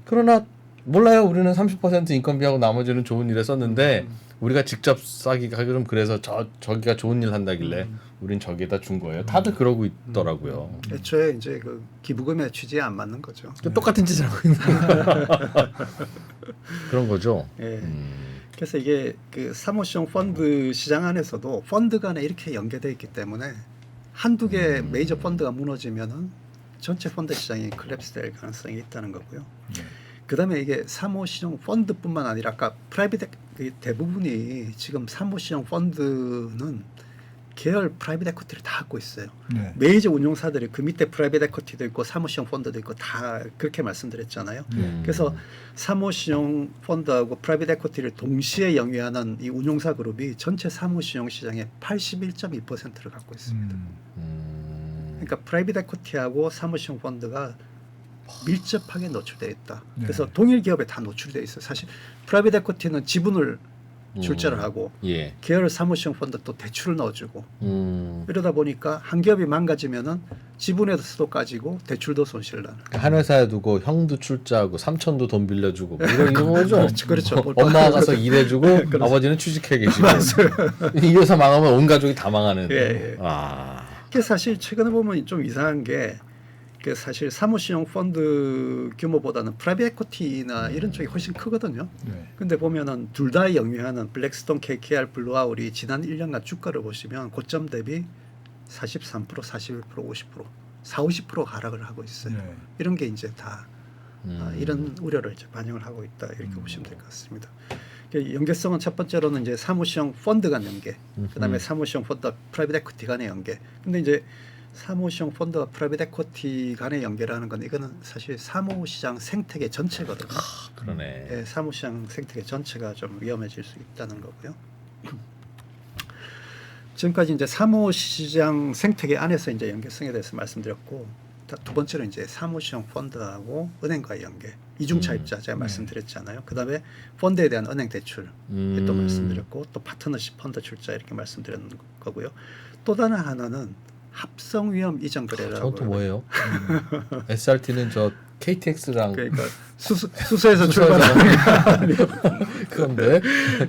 그러나 몰라요. 우리는 30% 인건비하고 나머지는 좋은 일에 썼는데 우리가 직접 싸기가 좀 그래서 저기가 좋은 일 한다길래 우린 저기에다 준 거예요. 다들 그러고 있더라고요. 애초에 이제 그 기부금의 취지에 안 맞는 거죠. 똑같은 짓을 하고 있는 그런 거죠. 예. 그래서 이게 그 사모시형 펀드 시장 안에서도 펀드 간에 이렇게 연계되어 있기 때문에 한두 개 메이저 펀드가 무너지면은 전체 펀드 시장이 콜랩스 될 가능성이 있다는 거고요. 그다음에 이게 사모시형 펀드뿐만 아니라 아까 프라이빗 대부분이 지금 사모시형 펀드는 계열 프라이빗 에쿼티를 다 갖고 있어요. 네. 메이저 운용사들이 그 밑에 프라이빗 에쿼티도 있고 사모시형 펀드도 있고 다 그렇게 말씀드렸잖아요. 그래서 사모시형 펀드하고 프라이빗 에쿼티를 동시에 영위하는 이 운용사 그룹이 전체 사모시형 시장의 81.2%를 갖고 있습니다. 그러니까 프라이빗 에쿼티하고 사모시형 펀드가 밀접하게 노출되어 있다. 그래서 동일 기업에 다 노출되어 있어요. 사실 프라이빗 에쿼티는 지분을 출자를 하고 예. 계열 사모시형 펀드 또 대출을 넣어주고 이러다 보니까 한 기업이 망가지면은 지분에서도 까지고 대출도 손실을 나는. 한 회사에 두고 형도 출자하고 삼촌도 돈 빌려주고 뭐 이런 거죠. 그렇죠. 엄마가 가서 일해주고 아버지는 취직해 계시고 이 회사 망하면 온 가족이 다 망하는. 예, 예. 아. 그게 사실 최근에 보면 좀 이상한 게 그 사실 사모시형 펀드 규모보다는 프라이빗 에쿼티나 이런 쪽이 훨씬 크거든요. 네. 근데 보면은 둘 다 영위하는 블랙스톤, KKR, 블루아울이 지난 1년간 주가를 보시면 고점 대비 43%, 41%, 50%, 40, 50% 하락을 하고 있어요. 네. 이런 게 이제 다 이런 우려를 이제 반영을 하고 있다 이렇게 보시면 될 것 같습니다. 연계성은 첫 번째로는 이제 사모시형 펀드 간 연계, 그다음에 사모시형 펀드와 프라이빗 에쿼티 간의 연계. 근데 이제 사모시형 펀드와 프라이빗 에쿼티 간의 연계라는 건 이거는 사실 사모시장 생태계 전체거든요. 그러네. 예, 사모시장 생태계 전체가 좀 위험해질 수 있다는 거고요. 지금까지 이제 사모시장 생태계 안에서 이제 연계성에 대해서 말씀드렸고, 두 번째로 이제 사모시형 펀드하고 은행과의 연계, 이중차입자 제가 말씀드렸잖아요. 그다음에 펀드에 대한 은행 대출 또 말씀드렸고, 또 파트너십 펀드 출자 이렇게 말씀드렸는 거고요. 또 다른 하나는 합성 위험 이전 거래라고. 저것도 뭐예요? SRT는 저 KTX랑 그러니까 수소에서 출발하는 그런데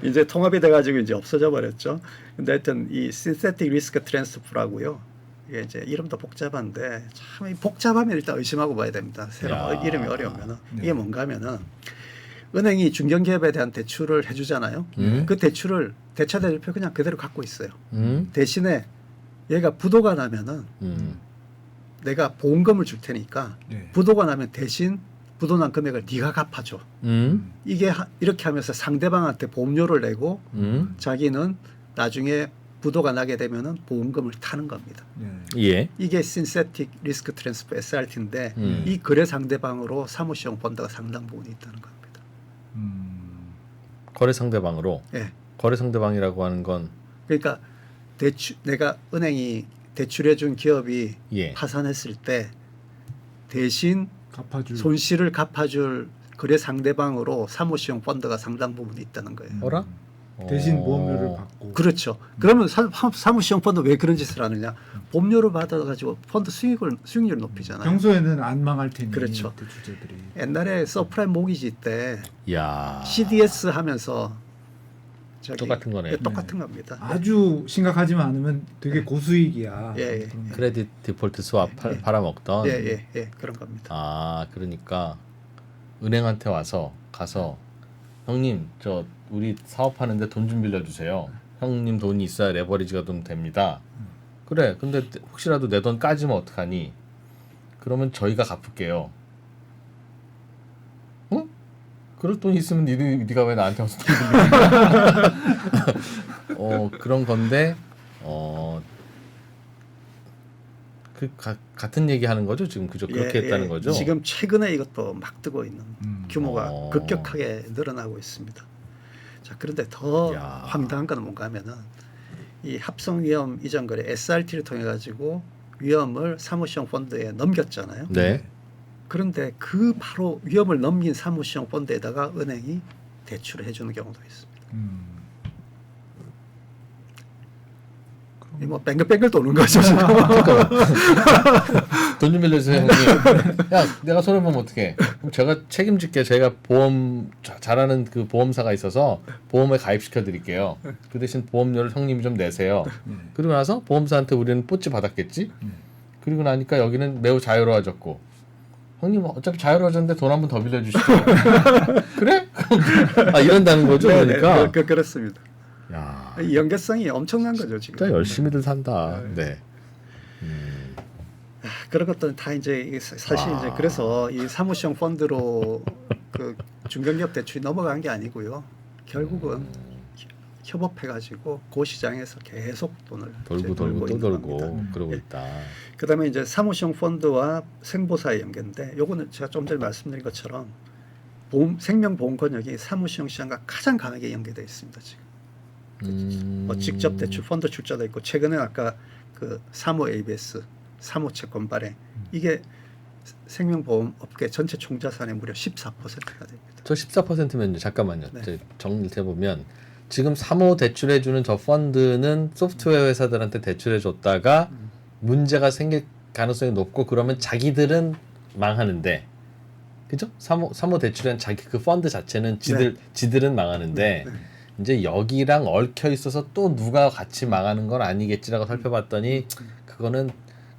이제 통합이 돼가지고 이제 없어져 버렸죠. 근데 하여튼 이 신세틱 리스크 트랜스퍼라고요. 이게 이제 이름도 복잡한데 참 이 복잡하면 일단 의심하고 봐야 됩니다. 새로 이름이 어려우면은 이게 뭔가면은 은행이 중견기업에 대한 대출을 해주잖아요. 그 대출을 대차대출표 그냥 그대로 갖고 있어요. 대신에 얘가 부도가 나면은 내가 보험금을 줄 테니까 네. 부도가 나면 대신 부도 난 금액을 네가 갚아줘. 이게 이렇게 하면서 상대방한테 보험료를 내고 자기는 나중에 부도가 나게 되면은 보험금을 타는 겁니다. 예. 이게 신세틱 리스크 트랜스퍼 SRT인데 이 거래 상대방으로 사모시형 펀드가 상당 부분 있다는 겁니다. 거래 상대방으로. 예. 거래 상대방이라고 하는 건 그러니까 내가 은행이 대출해준 기업이 예. 파산했을 때 대신 갚아줄 손실을 갚아줄 거래 상대방으로 사모시형 펀드가 상당 부분 있다는 거예요. 어라? 대신 보험료를 받고. 그렇죠. 그러면 사모시형 펀드 왜 그런 짓을 하느냐? 보험료를 받아가지고 펀드 수익률 높이잖아요. 평소에는 안 망할 테니. 그렇죠. 대출자들이. 옛날에 서프라임 모기지 때 야. CDS 하면서 똑같은 거네. 예, 똑같은 겁니다. 아주 심각하지만 않으면 되게 고수익이야. 예, 예. 그런 거. 크레딧 디폴트 스왑 팔아먹던. 예, 그런 겁니다. 아, 그러니까 은행한테 가서 형님 저 우리 사업하는데 돈 좀 빌려주세요. 형님 돈이 있어야 레버리지가 좀 됩니다. 그래. 근데 혹시라도 내 돈 까지면 어떡하니? 그러면 저희가 갚을게요. 응? 그럴 돈 있으면 네가 왜 나한테 와서 돈 빌리냐? 그런 건데 같은 얘기 하는 거죠? 지금 그렇게 했다는 거죠? 지금 최근에 이것도 막 뜨고 있는 규모가 급격하게 늘어나고 있습니다. 자, 그런데 더 야. 황당한 건 뭔가 하면은 이 합성 위험 이전 거래 SRT를 통해 가지고 위험을 사무시형 펀드에 넘겼잖아요. 네. 그런데 그 바로 위험을 넘긴 사무시형 펀드에다가 은행이 대출을 해주는 경우도 있습니다. 이 뭐 뱅글뱅글 도는 거죠. 지금. 돈 좀 빌려주세요 형님. 야 내가 손해보면 어떡해. 그럼 제가 책임질게. 제가 보험 잘하는 그 보험사가 있어서 보험에 가입시켜 드릴게요. 그 대신 보험료를 형님이 좀 내세요. 그리고 나서 보험사한테 우리는 뽀찌 받았겠지. 그리고 나니까 여기는 매우 자유로워졌고 형님 어차피 자유로워졌는데 돈 한 번 더 빌려주시죠. 그래? 아 이런다는 거죠. 네, 그러니까. 네, 그렇습니다. 야 이 연계성이 엄청난 거죠 지금. 진짜 열심히들 산다. 네. 그런 것들은 다 이제 이게 사실 이제 그래서 이 사무시형 펀드로 그 중견기업 대출이 넘어간 게 아니고요. 결국은 협업해가지고 그 시장에서 계속 돈을 돌고 이제 돌고 또 있는 돌고 겁니다. 그러고 예. 있다. 그다음에 이제 사무시형 펀드와 생보사의 연계인데, 요거는 제가 좀 전에 말씀드린 것처럼 생명보험 권역이 사무시형 시장과 가장 강하게 연계되어 있습니다 지금. 뭐 직접 대출 펀드 출자도 있고 최근에 아까 그 사모 ABS 사모채권 발행 이게 생명보험 업계 전체 총자산의 무려 14%가 됩니다. 저 14%면요. 잠깐만요. 네. 정리해 보면 지금 3호 대출해 주는 저 펀드는 소프트웨어 회사들한테 대출해 줬다가 문제가 생길 가능성이 높고 그러면 자기들은 망하는데. 그죠? 3호 대출한 자기 그 펀드 자체는 지들은 망하는데 이제 여기랑 얽혀 있어서 또 누가 같이 망하는 건 아니겠지라고 살펴봤더니 그거는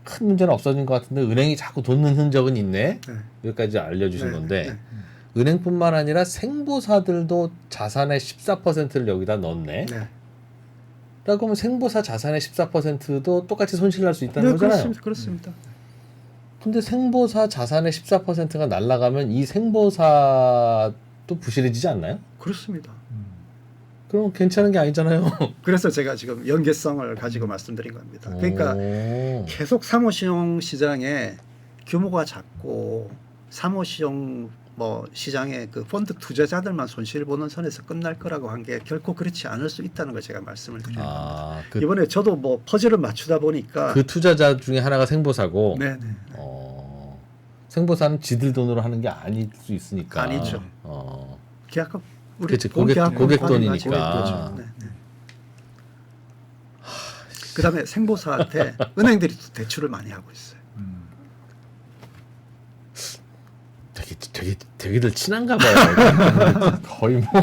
큰 문제는 없어진 것 같은데 은행이 자꾸 돈 넣는 흔적은 있네. 네. 여기까지 알려주신 네, 건데 은행뿐만 아니라 생보사들도 자산의 14%를 여기다 넣었네. 네. 라고 하면 생보사 자산의 14%도 똑같이 손실날 수 있다는 네, 거잖아요. 그렇습니다. 근데 생보사 자산의 14%가 날아가면 이 생보사도 부실해지지 않나요? 그렇습니다. 그럼 괜찮은 게 아니잖아요. 그래서 제가 지금 연계성을 가지고 말씀드린 겁니다. 그러니까 오. 계속 사모시형 시장에 규모가 작고 사모시형 뭐 시장에 그 펀드 투자자들만 손실 보는 선에서 끝날 거라고 한 게 결코 그렇지 않을 수 있다는 걸 제가 말씀을 드립니다. 아, 이번에 저도 뭐 퍼즐을 맞추다 보니까 그 투자자 중에 하나가 생보사고 네네. 생보사는 지들 돈으로 하는 게 아닐 수 있으니까 아니죠. 계약금 우리 그치, 본 계약금 고객 확인하지. 돈이니까. 그렇죠. 네, 네. 그다음에 생보사한테 은행들이 또 대출을 많이 하고 있어요. 되게들 친한가 봐요. 거의 뭐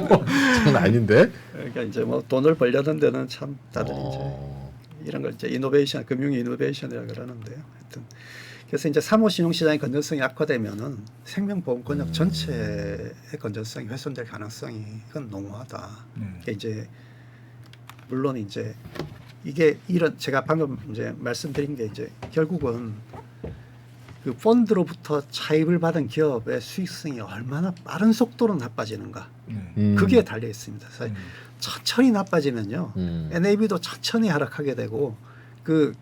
저는 아닌데. 그러니까 이제 뭐 돈을 벌려는 데는 참 다들 이제 이런 걸 이제 이노베이션, 금융 이노베이션이라고 그러는데요. 하여튼 그래서 이제 사모신용 시장의 건전성이 악화되면은 생명보험 권역 전체의 건전성이 훼손될 가능성이 이건 농후하다. 그러니까 이제 물론 이제 이게 이런 제가 방금 이제 말씀드린 게 이제 결국은 그 펀드로부터 차입을 받은 기업의 수익성이 얼마나 빠른 속도로 나빠지는가 그게 달려 있습니다. 사실 천천히 나빠지면요 NAV도 천천히 하락하게 되고 그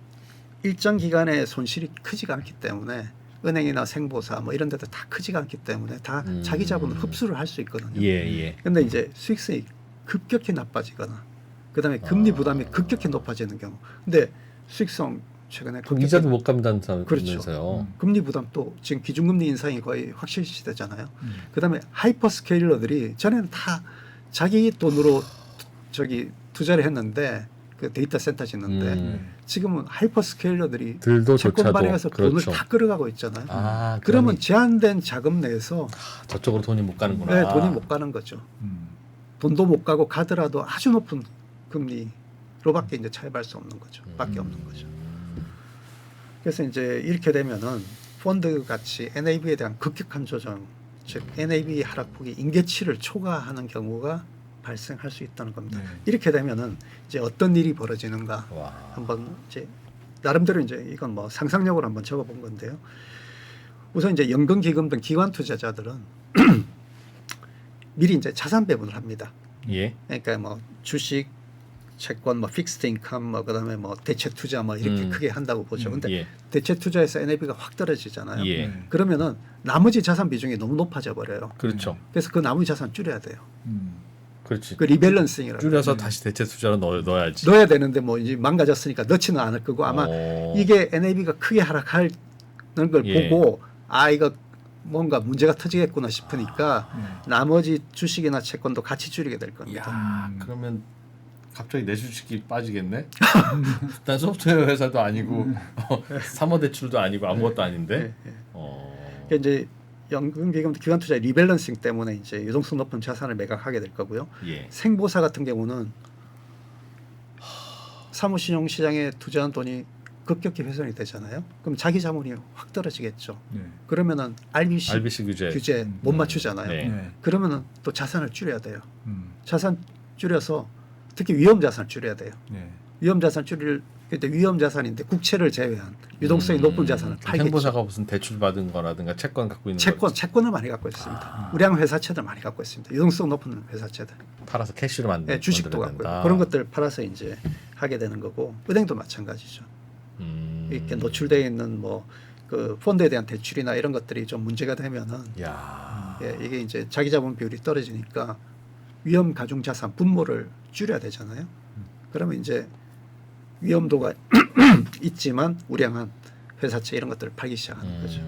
일정 기간의 손실이 크지가 않기 때문에 은행이나 생보사 뭐 이런 데도 다 크지가 않기 때문에 다 자기 자본을 흡수를 할 수 있거든요. 예. 근데 이제 수익성이 급격히 나빠지거나 그다음에 금리 부담이 급격히 높아지는 경우. 근데 수익성 최근에 그럼 이자도 못 갚는다면서요. 그렇죠. 금리 부담 또 지금 기준금리 인상이 거의 확실시되잖아요. 그다음에 하이퍼스케일러들이 전에는 다 자기 돈으로 저기 투자를 했는데 그 데이터 센터 짓는데 지금은 하이퍼스케일러들이 들도 채권 조차도 발행해서 그렇죠. 돈을 다 끌어가고 있잖아요. 아, 그러면 제한된 자금 내에서 저쪽으로 돈이 못 가는구나. 네, 돈이 못 가는 거죠. 돈도 못 가고 가더라도 아주 높은 금리로밖에 이제 차입할 수 없는 거죠. 밖에 없는 거죠. 그래서 이제 이렇게 되면은 펀드 같이 NAV에 대한 급격한 조정, 즉 NAV 하락폭이 임계치를 초과하는 경우가 발생할 수 있다는 겁니다. 이렇게 되면은 이제 어떤 일이 벌어지는가 한번 이제 나름대로 이제 이건 뭐 상상력으로 한번 적어본 건데요. 우선 이제 연금기금 등 기관 투자자들은 미리 이제 자산 배분을 합니다. 예. 그러니까 뭐 주식, 채권, 뭐 픽스드 인컴, 뭐 그다음에 뭐 대체 투자 뭐 이렇게 크게 한다고 보죠. 근데 대체 투자에서 NAV가 확 떨어지잖아요. 예. 그러면은 나머지 자산 비중이 너무 높아져 버려요. 그렇죠. 그래서 그 나머지 자산 줄여야 돼요. 그렇지. 그 리밸런싱이라고 줄여서 다시 대체 투자로 넣어야지. 넣어야 되는데 뭐 이제 망가졌으니까 넣지는 않을 거고 아마 이게 NAV가 크게 하락하는 걸 예. 보고 이거 뭔가 문제가 터지겠구나 싶으니까 나머지 주식이나 채권도 같이 줄이게 될 겁니다. 야, 그러면 갑자기 내 주식이 빠지겠네. 난 소프트웨어 회사도 아니고 사모대출도 아니고 아무것도 아닌데. 그러니까 이제 연금기금 기관 투자 리밸런싱 때문에 이제 유동성 높은 자산을 매각하게 될 거고요. 예. 생보사 같은 경우는 사무신용 시장에 투자한 돈이 급격히 훼손이 되잖아요. 그럼 자기 자본이 확 떨어지겠죠. 그러면은 RBC 규제 못 맞추잖아요. 네. 그러면은 또 자산을 줄여야 돼요. 자산 줄여서 특히 위험 자산을 줄여야 돼요. 위험 자산 줄일 그때 위험 자산인데 국채를 제외한 유동성이 높은 자산을 팔겠죠. 생보사가 무슨 대출 받은 거라든가 채권 갖고 있는 채권을 많이 갖고 있습니다. 우량 회사채들 많이 갖고 있습니다. 유동성 높은 회사채들. 팔아서 캐시로 만든 주식도 갖고 있고 그런 것들 팔아서 이제 하게 되는 거고 은행도 마찬가지죠. 이렇게 노출되어 있는 뭐 그 펀드에 대한 대출이나 이런 것들이 좀 문제가 되면은 이게 이제 자기 자본 비율이 떨어지니까 위험 가중 자산 분모를 줄여야 되잖아요. 그러면 이제 위험도가 있지만 우량한 회사채 이런 것들을 팔기 시작하는 거죠.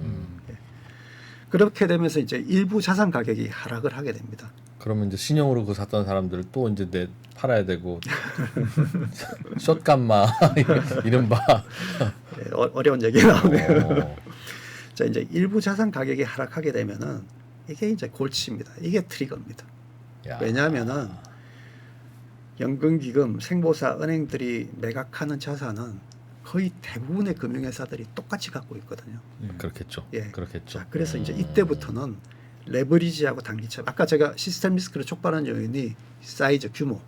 그렇게 되면서 이제 일부 자산 가격이 하락을 하게 됩니다. 그러면 이제 신용으로 그 샀던 사람들 또 이제 팔아야 되고 숏감마 이른바 어려운 얘기 나오네요. 자 이제 일부 자산 가격이 하락하게 되면은 이게 이제 골치입니다. 이게 트리거입니다. 왜냐하면은 연금기금, 생보사, 은행들이 매각하는 자산은 거의 대부분의 금융회사들이 똑같이 갖고 있거든요. 그렇겠죠. 그렇겠죠. 자, 그래서 이제 이때부터는 레버리지하고 단기차입. 아까 제가 시스템 리스크를 촉발하는 요인이 사이즈, 규모,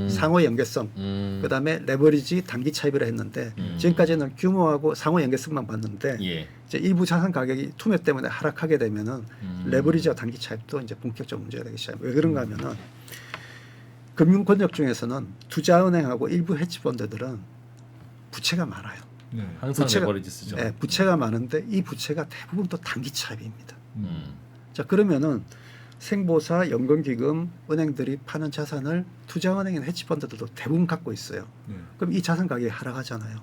상호 연계성, 그다음에 레버리지, 단기 차입을 했는데 지금까지는 규모하고 상호 연계성만 봤는데 이제 일부 자산 가격이 투매 때문에 하락하게 되면은 레버리지와 단기 차입도 이제 본격적 문제가 되기 시작합니다. 왜 그런가 하면은 금융 권역 중에서는 투자은행하고 일부 헤지펀드들은 부채가 많아요. 항상 레버리지 쓰죠. 부채가 많은데 이 부채가 대부분 또 단기 차입입니다. 자 그러면은 생보사, 연금기금, 은행들이 파는 자산을 투자은행이나 헤지펀드들도 대부분 갖고 있어요. 그럼 이 자산 가격이 하락하잖아요.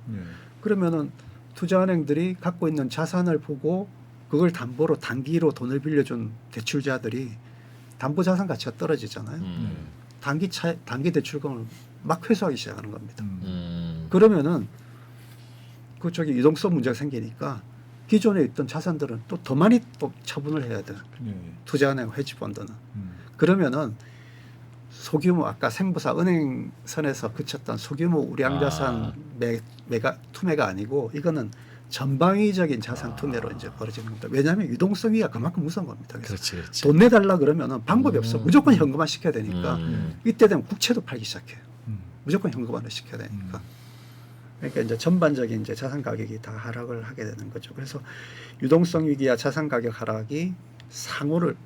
그러면은 투자은행들이 갖고 있는 자산을 보고 그걸 담보로 단기로 돈을 빌려준 대출자들이 담보 자산 가치가 떨어지잖아요. 단기 대출금을 막 회수하기 시작하는 겁니다. 그러면은 그쪽에 유동성 문제가 생기니까 기존에 있던 자산들은 또 더 많이 또 처분을 해야 돼요. 투자은행, 헤지펀드는. 그러면은 소규모 아까 생보사 은행 선에서 그쳤던 소규모 우량자산 투매가 아니고 이거는 전방위적인 자산 투매로 이제 벌어지는 겁니다. 왜냐하면 유동성 위가 그만큼 무서운 겁니다. 그래서 그렇지. 돈 내달라 그러면은 방법이 없어. 무조건 현금화 시켜야 되니까 이때 되면 국채도 팔기 시작해요. 무조건 현금화를 시켜야 되니까. 그러니까 이제 전반적인 이제 자산 가격이 다 하락을 하게 되는 거죠. 그래서 유동성 위기와 자산 가격 하락이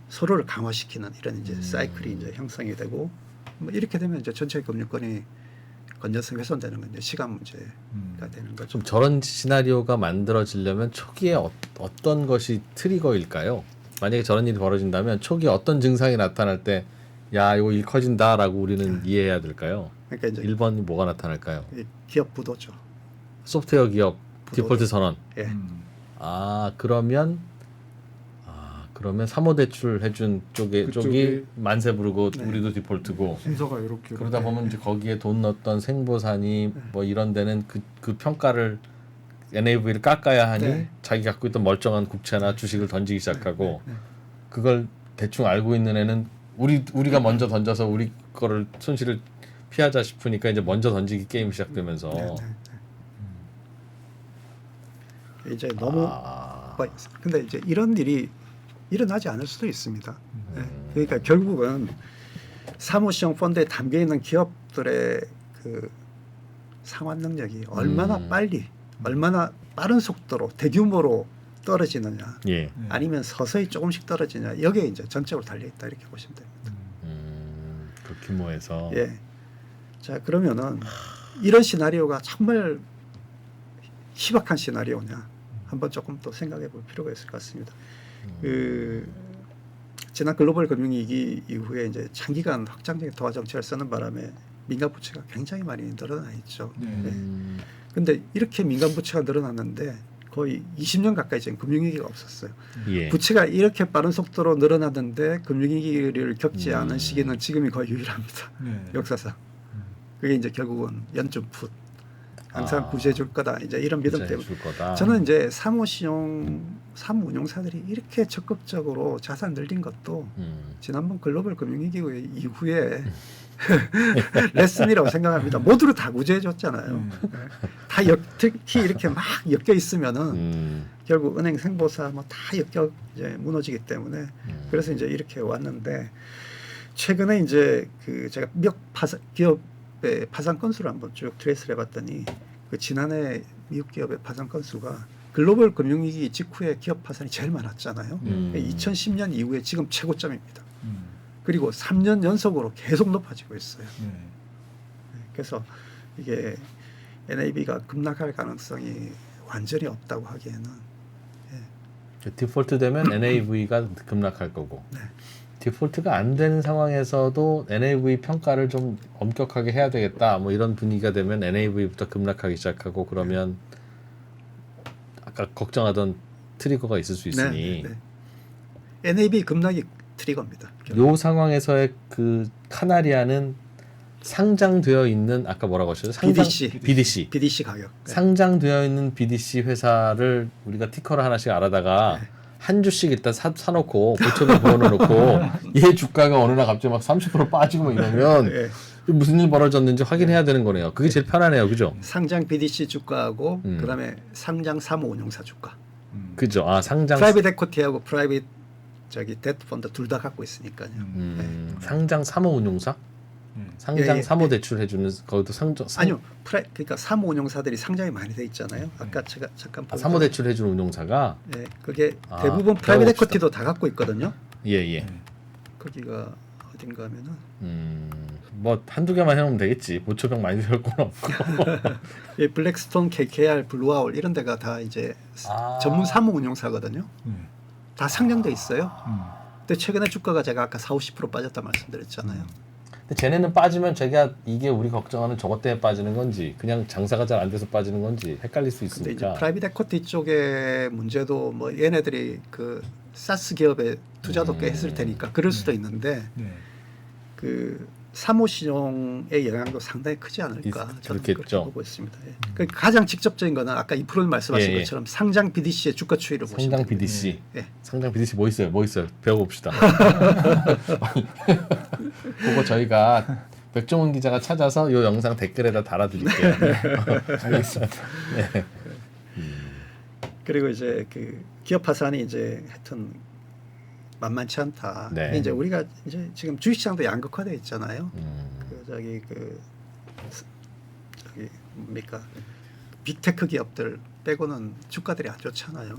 서로를 강화시키는 이런 이제 사이클이 이제 형성이 되고 뭐 이렇게 되면 이제 전체 금융권이 건전성이 훼손되는 건 이제 시간 문제가 되는 거죠. 좀 저런 시나리오가 만들어지려면 초기에 어떤 것이 트리거일까요? 만약에 저런 일이 벌어진다면 초기에 어떤 증상이 나타날 때 야 이거 일 커진다라고 우리는 이해해야 될까요? 그러니까 이제 1번이 뭐가 나타날까요? 기업 부도죠. 소프트웨어 기업 디폴트 선언. 그러면 사모대출 해준 쪽이 만세 부르고 우리도 디폴트고 순서가 이렇게 그러다 보면 이제 거기에 돈 넣었던 생보사니 뭐 이런 데는 그 평가를 NAV를 깎아야 하니 자기 갖고 있던 멀쩡한 국채나 주식을 던지기 시작하고 그걸 대충 알고 있는 애는 우리가 먼저 던져서 우리 거를 손실을 피하자 싶으니까 이제 먼저 던지기 게임 시작되면서 이제 너무 근데 이제 이런 일이 일어나지 않을 수도 있습니다. 그러니까 결국은 사무시형 펀드에 담겨 있는 기업들의 그 상환 능력이 얼마나 빨리, 얼마나 빠른 속도로 대규모로 떨어지느냐, 아니면 서서히 조금씩 떨어지냐, 여기에 이제 전적으로 달려 있다 이렇게 보시면 됩니다. 그 규모에서. 자 그러면은 이런 시나리오가 정말 희박한 시나리오냐, 한번 조금 또 생각해 볼 필요가 있을 것 같습니다. 지난 글로벌 금융위기 이후에 이제 장기간 확장적인 통화 정책을 쓰는 바람에 민간 부채가 굉장히 많이 늘어나 있죠. 근데 이렇게 민간 부채가 늘어났는데 거의 20년 가까이 지금 금융위기가 없었어요. 예. 부채가 이렇게 빠른 속도로 늘어났는데 금융위기를 겪지 않은 시기는 지금이 거의 유일합니다. 역사상. 그게 이제 결국은 연준 풋. 항상 구제해 줄 거다. 이제 이런 믿음 때문에. 저는 이제 사무운용사들이 이렇게 적극적으로 자산 늘린 것도 지난번 글로벌 금융위기 이후에 레슨이라고 생각합니다. 모두를 다 구제해 줬잖아요. 다 특히 이렇게 막 엮여 있으면은 결국 은행 생보사 뭐 다 엮여 이제 무너지기 때문에 그래서 이제 이렇게 왔는데 최근에 이제 그 제가 기업의 파산 건수를 한번 쭉 트레이스를 해봤더니 그 지난해 미국 기업의 파산 건수가 글로벌 금융위기 직후에 기업 파산이 제일 많았잖아요. 2010년 이후에 지금 최고점입니다. 그리고 3년 연속으로 계속 높아지고 있어요. 그래서 이게 NAB가 급락할 가능성이 완전히 없다고 하기에는 디폴트 되면 NAV가 급락할 거고 디폴트가 안 되는 상황에서도 NAV 평가를 좀 엄격하게 해야 되겠다. 뭐 이런 분위기가 되면 NAV부터 급락하기 시작하고 그러면 아까 걱정하던 트리거가 있을 수 있으니 NAB 급락이 트리거입니다. 요 상황에서의 그 카나리아는 상장되어 있는 아까 뭐라고 하셨죠? BDC 가격. 상장되어 있는 BDC 회사를 우리가 티커를 하나씩 알아다가 한 주씩 일단 사놓고 보초를 부어놓고 얘 주가가 어느 날 갑자기 막 30% 빠지고 막 이러면 무슨 일 벌어졌는지 확인해야 되는 거네요. 그게 제일 편하네요, 그죠? 상장 BDC 주가하고 그다음에 상장 사무운용사 주가. 그죠? 아 상장 프라이빗 에코티하고 프라이빗 데트 펀드 둘 다 갖고 있으니까요. 상장 사무운용사? 상장 사모 대출 해주는 거기도 아니요, 그러니까 사무운용사들이 상장이 많이 돼 있잖아요. 아까 제가 잠깐 사모 대출 해주는 운용사가 그게 대부분 프라이빗 에코티도 다 갖고 있거든요. 예. 거기가 어딘가 하면은 뭐 한두 개만 해놓으면 되겠지. 보초병 많이 들을 건 없고. 블랙스톤, KKR, 블루아울 이런 데가 다 이제 전문 사무운용사거든요. 다 상장돼 있어요. 근데 최근에 주가가 제가 아까 40-50% 빠졌다 말씀드렸잖아요. 근데 쟤네는 빠지면 제가 이게 우리 걱정하는 저것 때문에 빠지는 건지 그냥 장사가 잘 안 돼서 빠지는 건지 헷갈릴 수 있으니까. 근데 이제 프라이빗 에코티 쪽의 문제도 뭐 얘네들이 그 사스 기업에 투자도 꽤 했을 테니까 그럴 수도 있는데 그 사모신용의 영향도 상당히 크지 않을까 저는 그렇게 보고 있습니다. 그 가장 직접적인 거는 아까 2%는 말씀하신 것처럼 상장 BDC의 주가 추이를 보시면 상장 BDC. 상장 BDC 뭐 있어요? 배워봅시다. 그거 저희가 백종원 기자가 찾아서 이 영상 댓글에다 달아드릴게요. 알겠습니다. 그리고 이제 그 기업 파산이 이제 하여튼 만만치 않다. 이제 우리가 이제 지금 주식시장도 양극화되어 있잖아요. 저기 뭡니까 빅테크 기업들 빼고는 주가들이 안 좋잖아요.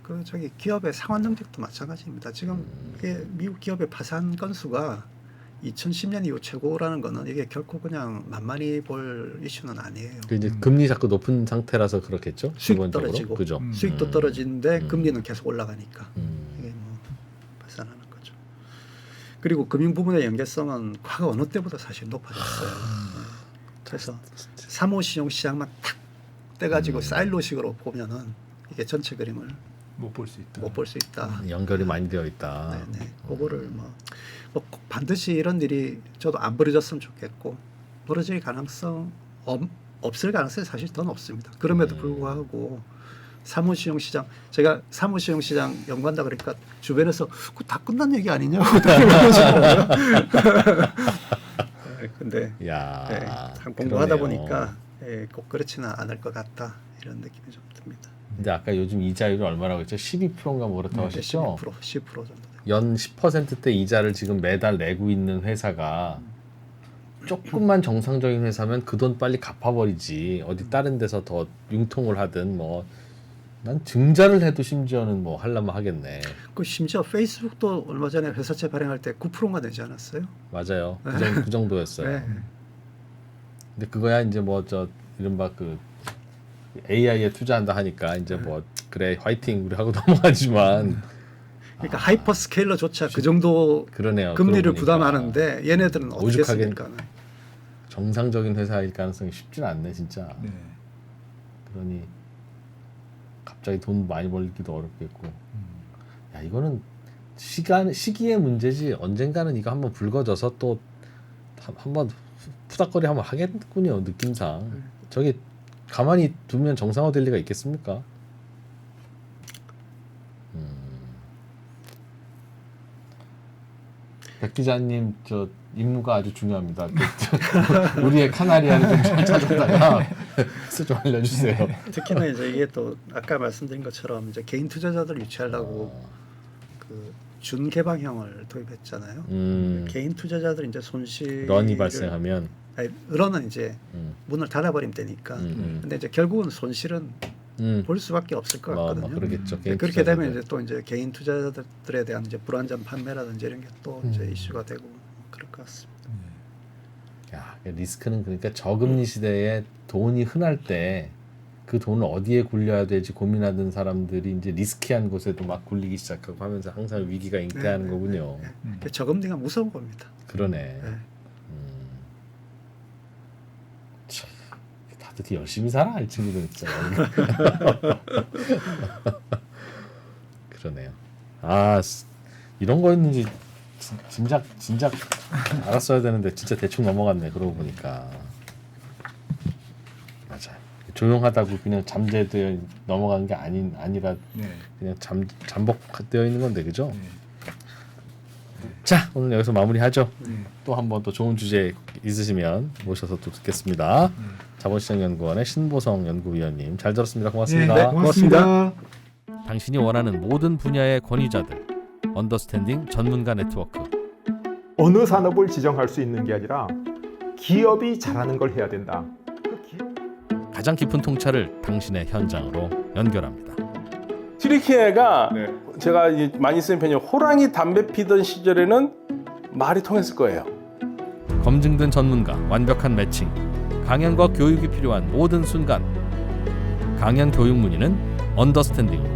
그 저기 기업의 상환 능력도 마찬가지입니다. 지금 이게 미국 기업의 파산 건수가 2010년 이후 최고라는 거는 이게 결코 그냥 만만히 볼 이슈는 아니에요. 이제 금리 자꾸 높은 상태라서 그렇겠죠. 수익 떨어지고, 그죠? 수익도 떨어지는데 금리는 계속 올라가니까 이게 뭐 발산하는 거죠. 그리고 금융 부분의 연계성은 과거 어느 때보다 사실 높아졌어요. 그래서 사모신용 시장만 탁 떼가지고 사일로식으로 보면은 이게 전체 그림을 못 볼 수 있다. 연결이 많이 되어 있다. 그거를 꼭 반드시 이런 일이 저도 안 벌어졌으면 좋겠고 벌어질 가능성 없을 가능성이 사실 더 높습니다. 그럼에도 불구하고 사무시용 시장 제가 사무시용 시장 연구한다 그러니까 주변에서 그거 다 끝난 얘기 아니냐고 그러시더라고요. 근데 공부하다 보니까 꼭 그렇지는 않을 것 같다 이런 느낌이 좀 듭니다. 근데 아까 요즘 이자율이 얼마라고 했죠? 12%인가 뭐 그렇다고 하셨죠? 10% 정도. 연 10%대 이자를 지금 매달 내고 있는 회사가 조금만 정상적인 회사면 그 돈 빨리 갚아버리지. 어디 다른 데서 더 융통을 하든 뭐 난 증자를 해도 심지어는 뭐 하려면 하겠네. 그 심지어 페이스북도 얼마 전에 회사채 발행할 때 9%가 되지 않았어요? 맞아요. 그 정도였어요. 근데 그거야 이제 뭐 저 이른바 그 AI에 투자한다 하니까 이제 뭐 그래 화이팅 우리 하고 넘어가지만 그러니까 하이퍼스케일러조차 그 정도 그러네요. 금리를 그러고 보니까 부담하는데 얘네들은 어떻게 오죽하긴- 했습니까? 정상적인 회사일 가능성이 쉽진 않네 진짜. 네. 그러니 갑자기 돈 많이 벌기도 어렵겠고. 야 이거는 시기의 문제지 언젠가는 이거 한번 불거져서 또 한번 푸닥거리 한번 하겠군요 느낌상. 저게 가만히 두면 정상화될 리가 있겠습니까? 백 기자님 저 임무가 아주 중요합니다. 우리의 카나리아를 좀 찾아다가 좀 알려주세요. 특히나 이제 이게 또 아까 말씀드린 것처럼 이제 개인 투자자들 유치하려고 그 준개방형을 도입했잖아요. 개인 투자자들 이제 손실 런이 발생하면 런은 이제 문을 닫아버리면 되니까. 근데 이제 결국은 손실은 볼 수밖에 없을 것 같거든요. 그러겠죠. 그렇게 되면 이제 또 이제 개인 투자자들에 대한 이제 불안전 판매라든지 이런 게 또 이제 이슈가 되고 그럴 것 같습니다. 야, 리스크는 그러니까 저금리 시대에 돈이 흔할 때 그 돈을 어디에 굴려야 될지 고민하던 사람들이 이제 리스키한 곳에도 막 굴리기 시작하고 하면서 항상 위기가 잉태하는 거군요. 저금리가 무서운 겁니다. 그러네. 참, 다들 열심히 살아 이 친구들 진짜. 그러네요. 아 이런 거였는지 진작 알았어야 되는데 진짜 대충 넘어갔네. 그러고 보니까 맞아. 조용하다고 그냥 잠재되어 넘어간 게 아니라 그냥 잠복되어 있는 건데 그죠? 자 오늘 여기서 마무리하죠. 또 한번 또 좋은 주제 있으시면 모셔서 또 듣겠습니다. 자본시장연구원의 신보성 연구위원님 잘 들었습니다. 고맙습니다. 네, 고맙습니다. 당신이 원하는 모든 분야의 권위자들 언더스탠딩 전문가 네트워크. 어느 산업을 지정할 수 있는 게 아니라 기업이 잘하는 걸 해야 된다. 가장 깊은 통찰을 당신의 현장으로 연결합니다. 트리키에가 제가 많이 쓰는 편이에요. 호랑이 담배 피던 시절에는 말이 통했을 거예요. 검증된 전문가, 완벽한 매칭, 강연과 교육이 필요한 모든 순간. 강연 교육 문의는 언더스탠딩